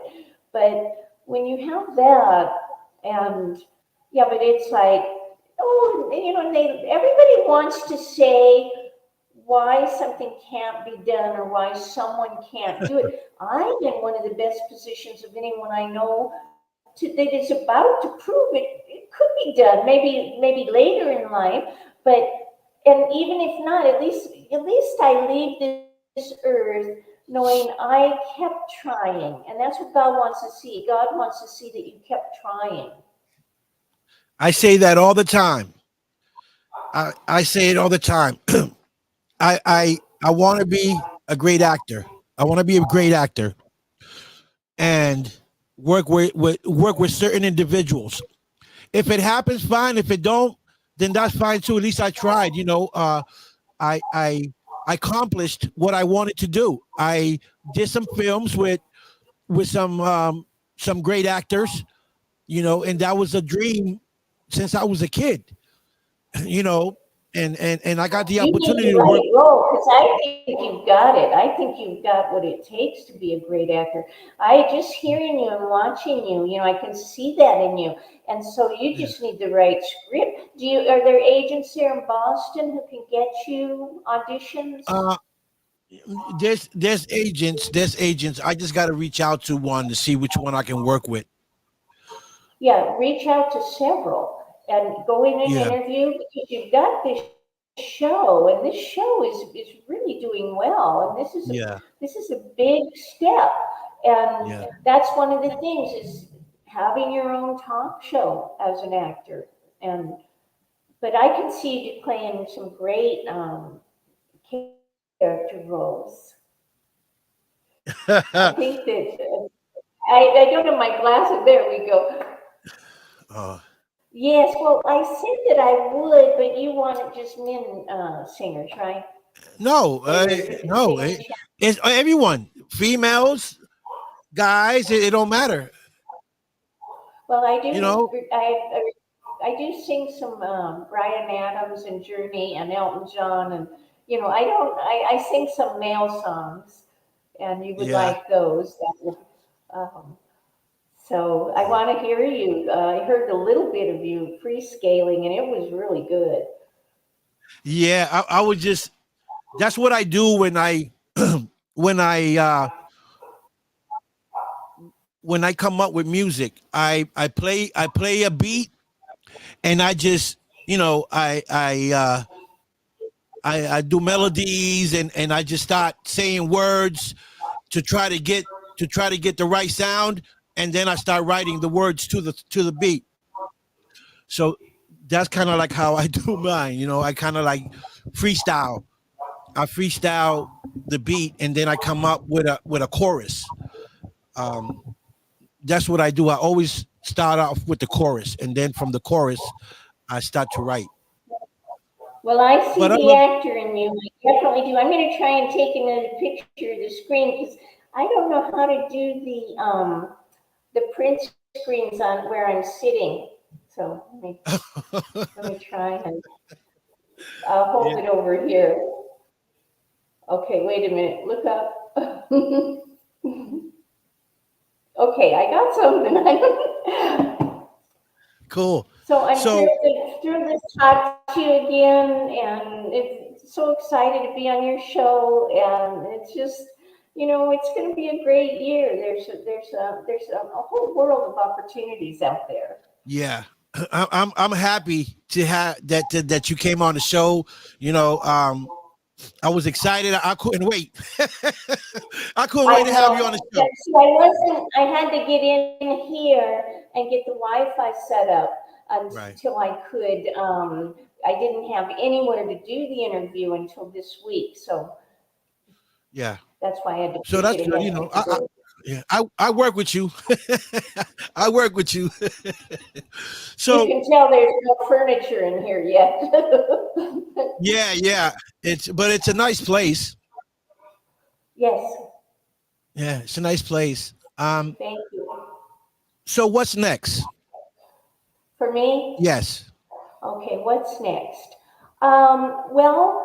But when you have that, and yeah, but it's like, oh, and everybody wants to say why something can't be done or why someone can't do it. I'm in one of the best positions of anyone I know that is about to prove it could be done. Maybe later in life, but and even if not, at least I leave this earth knowing I kept trying, and that's what God wants to see. God wants to see that you kept trying. I say that all the time. I say it all the time. I want to be a great actor. I want to be a great actor and work with certain individuals. If it happens, fine. If it don't, then that's fine too. At least I tried. I accomplished what I wanted to do. I did some films with some great actors. And that was a dream since I was a kid. You know, and I got the You need opportunity the to work. right role because I think you've got it. I think you've got what it takes to be a great actor. I just hearing you and watching you, I can see that in you. And so you Yeah. just need the right script. Are there agents here in Boston who can get you auditions? Uh, there's agents. I just got to reach out to one to see which one I can work with. Yeah, reach out to several and go in and Yeah, interview because you've got this show, and this show is really doing well, and yeah, this is a big step, and yeah. that's one of the things is having your own talk show as an actor, and but I can see you playing some great character roles. I think that I don't have my glasses. There we go. uh, Yes, well, I said that I would, but you wanted just men singers, right? no, Or you're no. singing. It's everyone, females, guys. It don't matter. Well, You know. I do sing some Brian Adams and Journey and Elton John, and I sing some male songs, and you would Yeah. like those. Um, so I want to hear you. I heard a little bit of you pre-scaling, and it was really good. Yeah. I would just. That's what I do when I when I uh when I come up with music. I play a beat and I just I do melodies and I just start saying words to try to get the right sound, and then I start writing the words to the beat. So that's kind of like how I do mine. I kind of like freestyle. I freestyle the beat and then I come up with a chorus. Um, that's what I do. I always start off with the chorus, and then from the chorus I start to write. Well, I see But I the love. actor in you. I definitely do. I'm going to try and take another picture of the screen because I don't know how to do the print screens on where I'm sitting. So let me try and I'll Yeah. hold it over here. Okay, wait a minute. Look up. Okay, I got something. Cool. So I'm So thrilled to talk to you again, and it's so excited to be on your show. And it's just, it's going to be a great year. There's a whole world of opportunities out there. yeah, I'm happy to have that you came on the show. You know, I was excited. I couldn't wait. I couldn't I wait to have you know. on the Yeah, show. so I wasn't, I had to get in here and get the Wi-Fi set up Right. until I could, I didn't have anywhere to do the interview until this week. So Yeah. that's why I had to So push that's it good. ahead You to know, today. yeah, I work with you. I work with you. You So can tell there's no furniture in here yet. yeah, yeah. It's a nice place. Yes, Yeah, it's a nice place. thank you. So what's next? For me, Yes. okay, what's next? Well,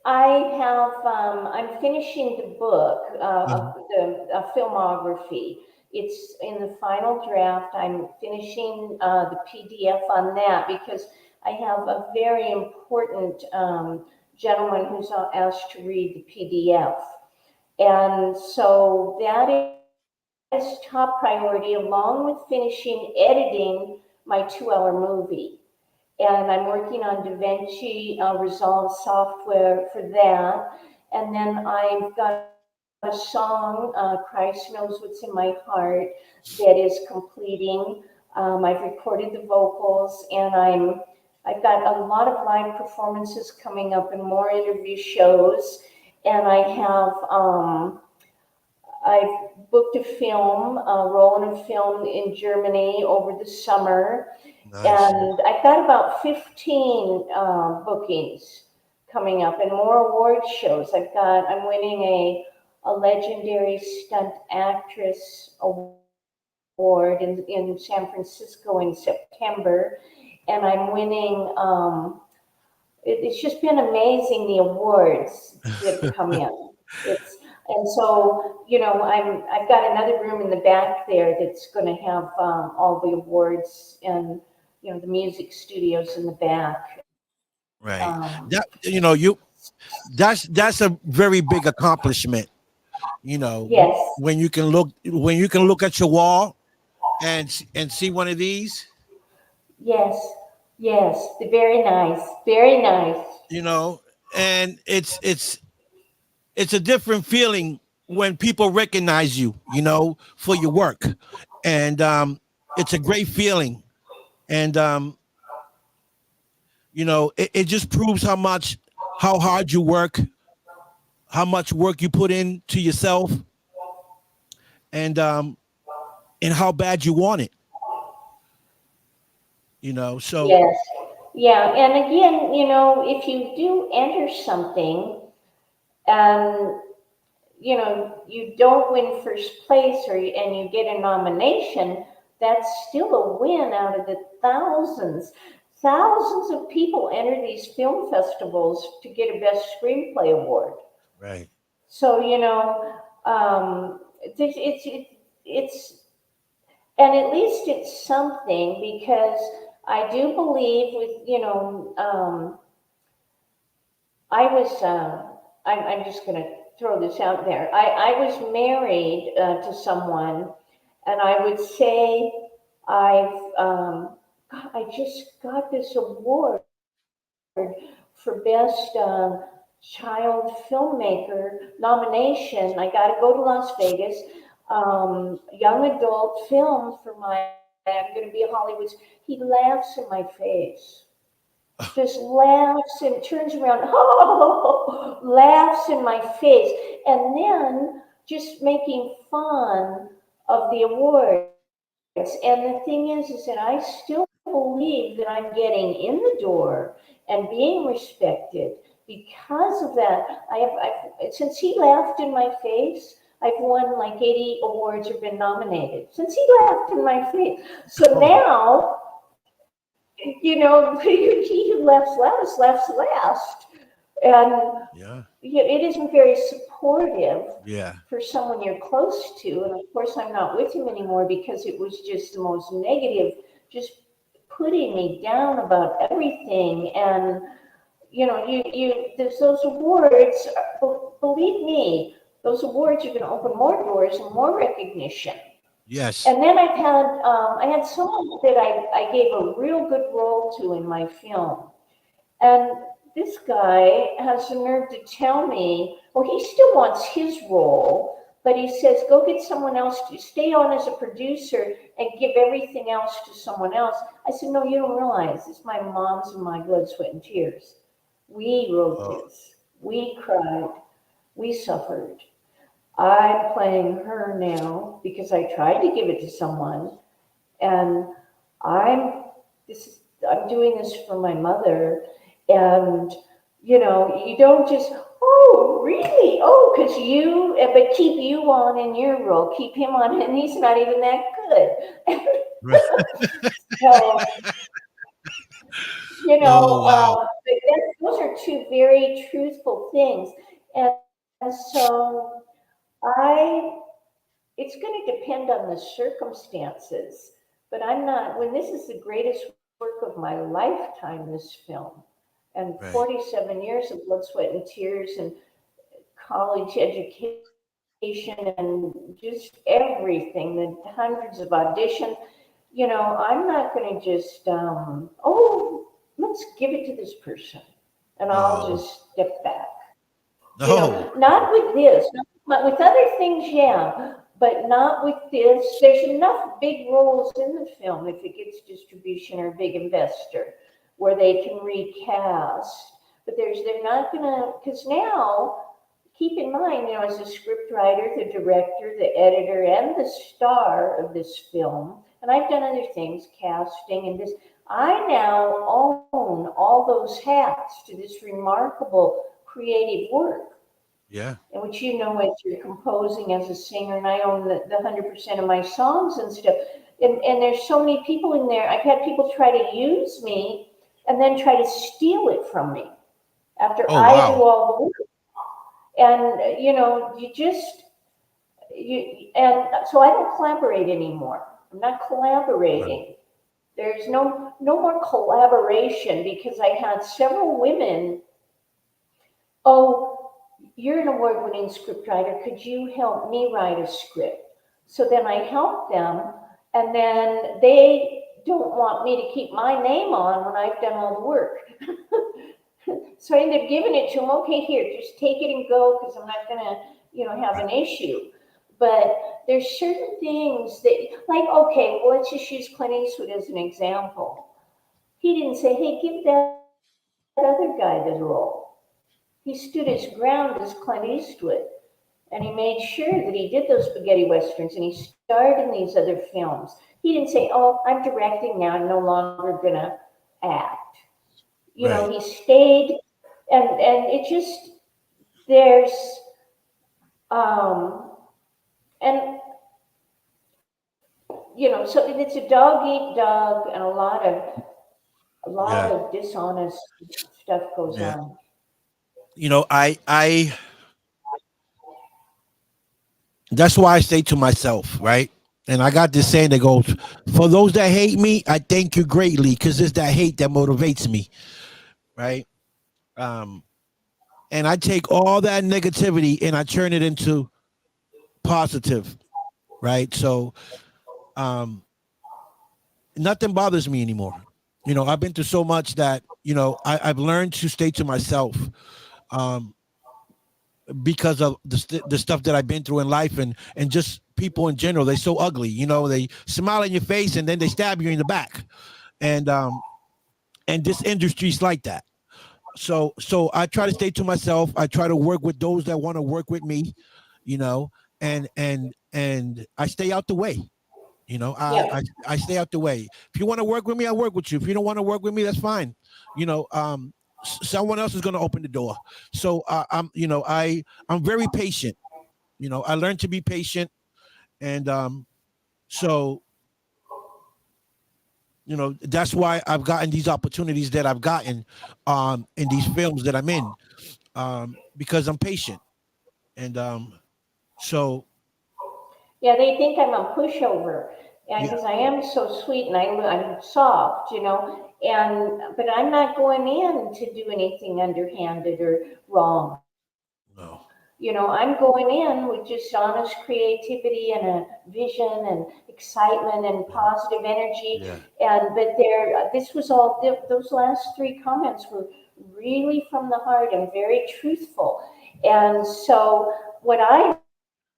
I have, I'm finishing the book, Mhm. the filmography. It's in the final draft. I'm finishing the PDF on that because I have a very important gentleman who's asked to read the PDF. And so that is top priority along with finishing editing my 2 hour movie. And I'm working on DaVinci Resolve software for that. And then I've got a song, Christ Knows What's in My Heart, that is completing. I've recorded the vocals, and I've got a lot of live performances coming up and more interview shows. And I've booked a film, a role in a film in Germany over the summer, Nice. and I've got about 15 bookings coming up and more award shows. I'm winning a legendary stunt actress award in San Francisco in September, and I'm winning. It's just been amazing the awards that come in. It's and so I've got another room in the back there that's going to have all the awards and the music studios in the back. Right. That you that's a very big accomplishment. Yes, When you can look at your wall and see one of these. yes, yes. Very nice, very nice. You know, and it's a different feeling when people recognize you. For your work, and it's a great feeling, and it just proves how hard you work, how much work you put into yourself, and um and how bad you want it. So Yes, yeah. And again, if you do enter something and you don't win first place and you get a nomination, that's still a win out of the thousands. Thousands of people enter these film festivals to get a Best Screenplay award. right. So, it's, and at least it's something because I do believe with, I was, I'm just going to throw this out there. I was married to someone, and I would say I just got this award for best child filmmaker nomination. I got to go to Las Vegas. Young adult film for my I'm going to be a Hollywood. He laughs in my face, just laughs and turns around, oh, laughs in my face, and then just making fun of the awards. And the thing is that I still believe that I'm getting in the door and being respected because of that. Since he laughed in my face, I've won like 80 awards or been nominated since he laughed in my face. So Oh, now he who laughs last. And yeah. it isn't very supportive Yeah. for someone you're close to. And of course, I'm not with him anymore because it was just the most negative, just putting me down about everything. And, there's those awards, believe me, those awards are going to open more doors and more recognition. Yes. And then I had someone that I gave a real good role to in my film. And this guy has the nerve to tell me, well, he still wants his role, but he says, go get someone else to stay on as a producer and give everything else to someone else. I said, no, you don't realize it's my mom's and my blood, sweat, and tears. We wrote Oh, this. We cried. We suffered. I'm playing her now because I tried to give it to someone, and I'm I'm doing this for my mother, and you don't just, oh really, oh, because but keep you on in your role, keep him on, and he's not even that good. right. So Oh, wow. but those are two very truthful things, and so I it's going to depend on the circumstances, but I'm not, when this is the greatest work of my lifetime, this film, and Right. 47 years of blood, sweat, and tears, and college education, and just everything, the hundreds of auditions, I'm not going to just, oh, let's give it to this person, and I'll No. just step back. No. Not with this, not with other things, yeah, but not with this. There's enough big roles in the film if it gets distribution or a big investor where they can recast. But they're not gonna, because now, keep in mind, as a script writer, the director, the editor, and the star of this film, and I've done other things, casting and this, I now own all those hats to this remarkable creative work, Yeah. in which as you're composing as a singer, and I own the 100% of my songs and stuff. And there's so many people in there. I've had people try to use me and then try to steal it from me after Oh, I do wow. all the work. And and so I don't collaborate anymore. I'm not Right. collaborating. There's no more collaboration because I had several women. Oh, you're an award-winning scriptwriter. Could you help me write a script? So then I help them, and then they don't want me to keep my name on when I've done all the work. So I end up giving it to them. Okay, here, just take it and go, because I'm not gonna, have Right. an issue. But there's certain things that, like, okay, well, let's just use Clint Eastwood as an example. He didn't say, hey, give that other guy the role. He stood his ground as Clint Eastwood, and he made sure that he did those spaghetti westerns, and he starred in these other films. He didn't say, oh, I'm directing now, I'm no longer gonna act. Right. He stayed, and it just, there's, um, and, so it's a dog eat dog, and a lot Yeah. of dishonest stuff goes Yeah. on. I that's why I say to myself, right? And I got this saying that goes, for those that hate me, I thank you greatly, because it's that hate that motivates me, right? Um, and I take all that negativity and I turn it into positive, right? So um, nothing bothers me anymore. I've been through so much that I've learned to stay to myself, um, because of the stuff that I've been through in life, and just people in general. They're so ugly. They smile in your face and then they stab you in the back, and this industry's like that. So I try to stay to myself. I try to work with those that want to work with me, you know, and I stay out the way. You know, I, Yeah, I I stay out the way. If you want to work with me, I work with you. If you don't want to work with me, that's fine. Someone else is going to open the door. So I'm very patient. I learned to be patient, and so that's why I've gotten these opportunities that I've gotten in these films that I'm in, because I'm patient, and so yeah, they think I'm a pushover, and yeah, because I am so sweet and I'm soft, but I'm not going in to do anything underhanded or wrong. no, I'm going in with just honest creativity and a vision and excitement and yeah, positive energy. yeah, And but this was all those last three comments were really from the heart. I'm very truthful. And so what I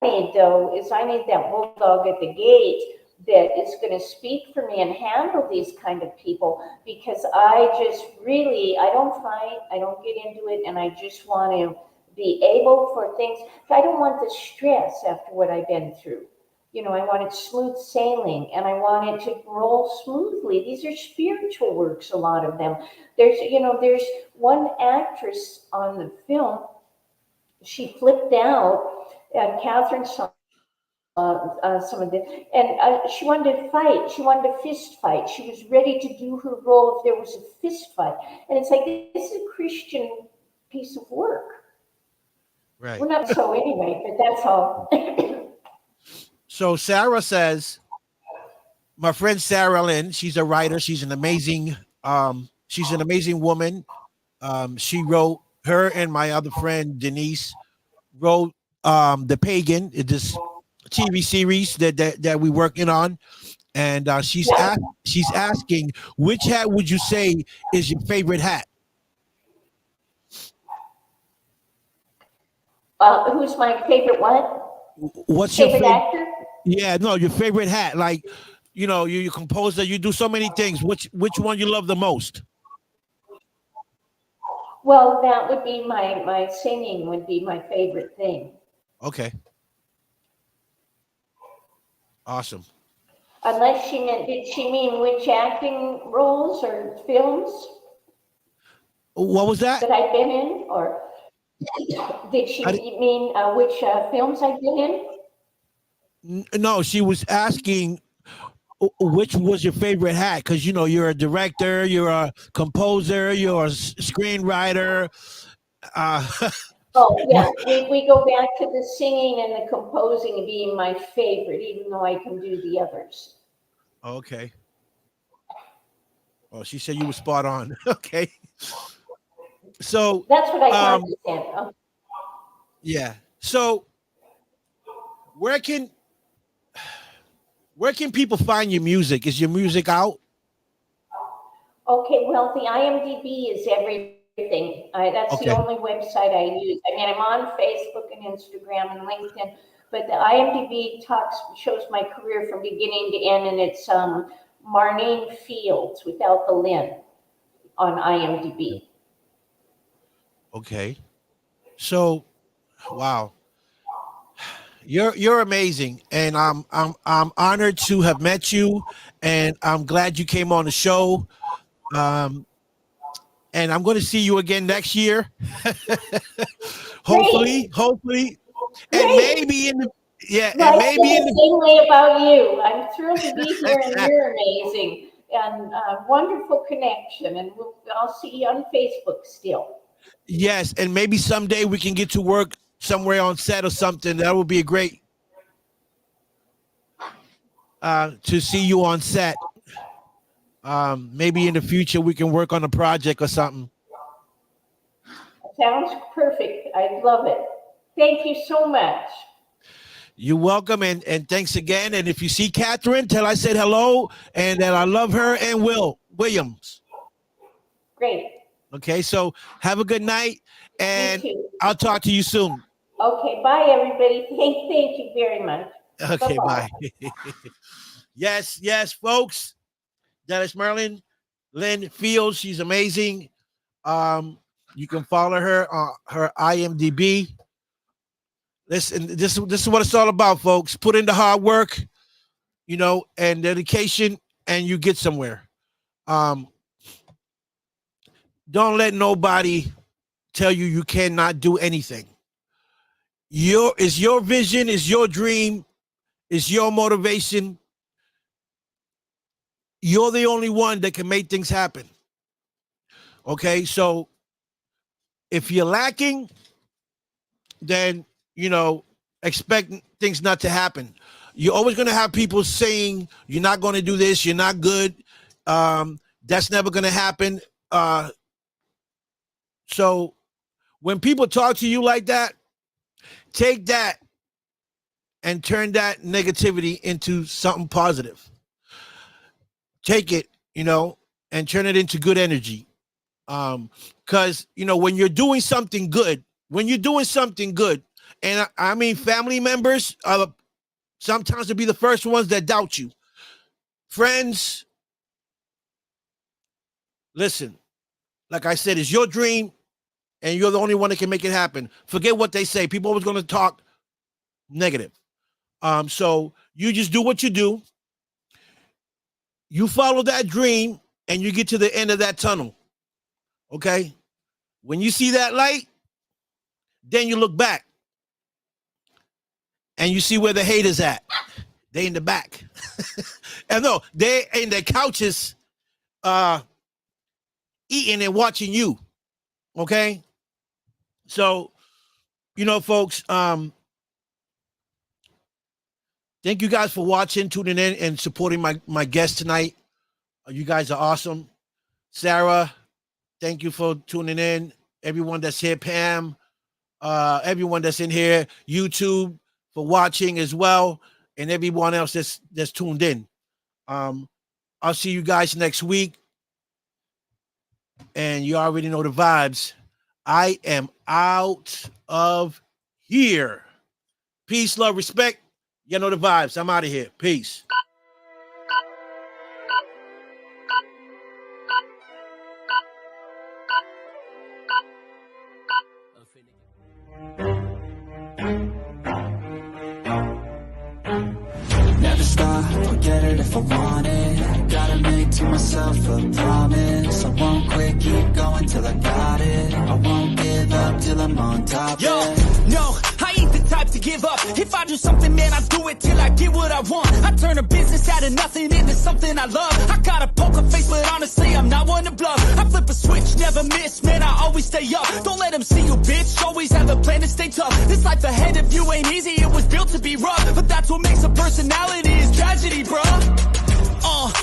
need though is I need that bulldog at the gate that is going to speak for me and handle these kind of people, because I just really, I don't fight, I don't get into it, and I just want to be able for things. I don't want the stress after what I've been through. You know, I want it smooth sailing, and I want it to roll smoothly. These are spiritual works, a lot of them. There's one actress on the film, she flipped out, and Catherine saw some of this, and she wanted to fight. She wanted to fist fight. She was ready to do her role if there was a fist fight. And it's like, this is a Christian piece of work. Right. Well, not so anyway, but that's all. So Sarah says, my friend Sarah Lynn, she's a writer. She's an amazing woman. She wrote, her and my other friend Denise wrote The Pagan, this TV series that we're working on. And she's asking, which hat would you say is your favorite hat? Who's my favorite what? What's Favorite your actor? Yeah, no, your favorite hat. Like, you know, you're a composer, you do so many things. Which one you love the most? Well, that would be my singing would be my favorite thing. Okay. Awesome. Unless did she mean which acting roles or films What was that? that I've been in, or did she mean which films I've been in? No, she was asking which was your favorite hat, because you know you're a director, you're a composer, you're a screenwriter. Oh yeah, we go back to the singing and the composing being my favorite, even though I can do the others. Okay. Oh, she said you were spot on. Okay. So that's what I thought you said. Oh. Yeah. So where can people find your music? Is your music out? Okay, well, the IMDb is everything. That's Okay. the only website I use. I mean, I'm on Facebook and Instagram and LinkedIn, but the IMDb shows my career from beginning to end, and it's Marneen Fields without the Lynn on IMDb. Okay. So, wow. You're amazing, and I'm honored to have met you, and I'm glad you came on the show. And I'm going to see you again next year. hopefully, and maybe in the and maybe in the same way about you. I'm thrilled to be here, and you're amazing, and wonderful connection. And I'll see you on Facebook still. Yes, and maybe someday we can get to work somewhere on set or something. That would be a great to see you on set. Maybe in the future we can work on a project or something. Sounds perfect. I love it. Thank you so much. You're welcome, and thanks again. And if you see Catherine, tell I said hello and that I love her and Williams. Great. Okay, so have a good night, and I'll talk to you soon. Okay, bye everybody. Thank you very much. Okay, bye. Yes, folks. That is Marneen Lynne Fields. She's amazing. You can follow her on her IMDb. Listen, this is what it's all about, folks. Put in the hard work, you know, and dedication, and you get somewhere. Don't let nobody tell you cannot do anything. It's your vision, it's your dream, it's your motivation. You're the only one that can make things happen. Okay, so if you're lacking, then, you know, expect things not to happen. You're always going to have people saying, you're not going to do this, you're not good. That's never going to happen. So when people talk to you like that, take that and turn that negativity into something positive. Take it, you know, and turn it into good energy. Because, when you're doing something good, and I mean, family members sometimes will be the first ones that doubt you. Friends, listen, like I said, it's your dream, and you're the only one that can make it happen. Forget what they say. People always going to talk negative. So you just do what you do. You follow that dream, and you get to the end of that tunnel. Okay? When you see that light, then you look back, and you see where the haters at. They in the back. And no, they in their couches eating and watching you. Okay? So, folks, thank you guys for watching, tuning in, and supporting my guest tonight. You guys are awesome. Sarah, thank you for tuning in. Everyone that's here, Pam, everyone that's in here, YouTube for watching as well, and everyone else that's tuned in. I'll see you guys next week. And you already know the vibes. I am out of here. Peace, love, respect. You know the vibes. I'm out of here. Peace. Never stop, forget it if I want it. Gotta make to myself a promise. I won't quit, keep going till I got it. I won't give up till I'm on top. Yo, no, I ain't the type to give up. If I do something, man, I do it till I get what I want. I turn a business out of nothing into something I love. I got a poker face, but honestly, I'm not one to bluff. I flip a switch, never miss, man, I always stay up. Don't let them see you, bitch, always have a plan to stay tough. This life ahead of you ain't easy, it was built to be rough. But that's what makes a personality, is tragedy, bruh.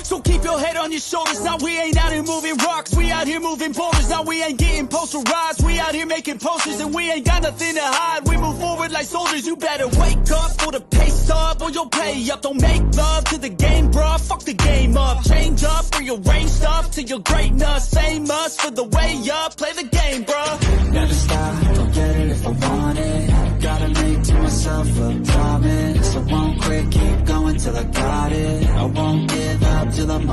So keep your head on your shoulders. Now we ain't out here moving rocks, we out here moving boulders. Now we ain't getting posterized, we out here making posters. And we ain't got nothing to hide, we move forward like soldiers. You better wake up for the pay stub, or you'll pay up. Don't make love to the game, bruh, fuck the game up. Change up, rearrange stuff to your greatness. Same us for the way up, play the game, bruh. Never stop, forget it if I want it. Gotta make to myself a promise. I won't quit, keep going till I got it. I won't give up till I'm on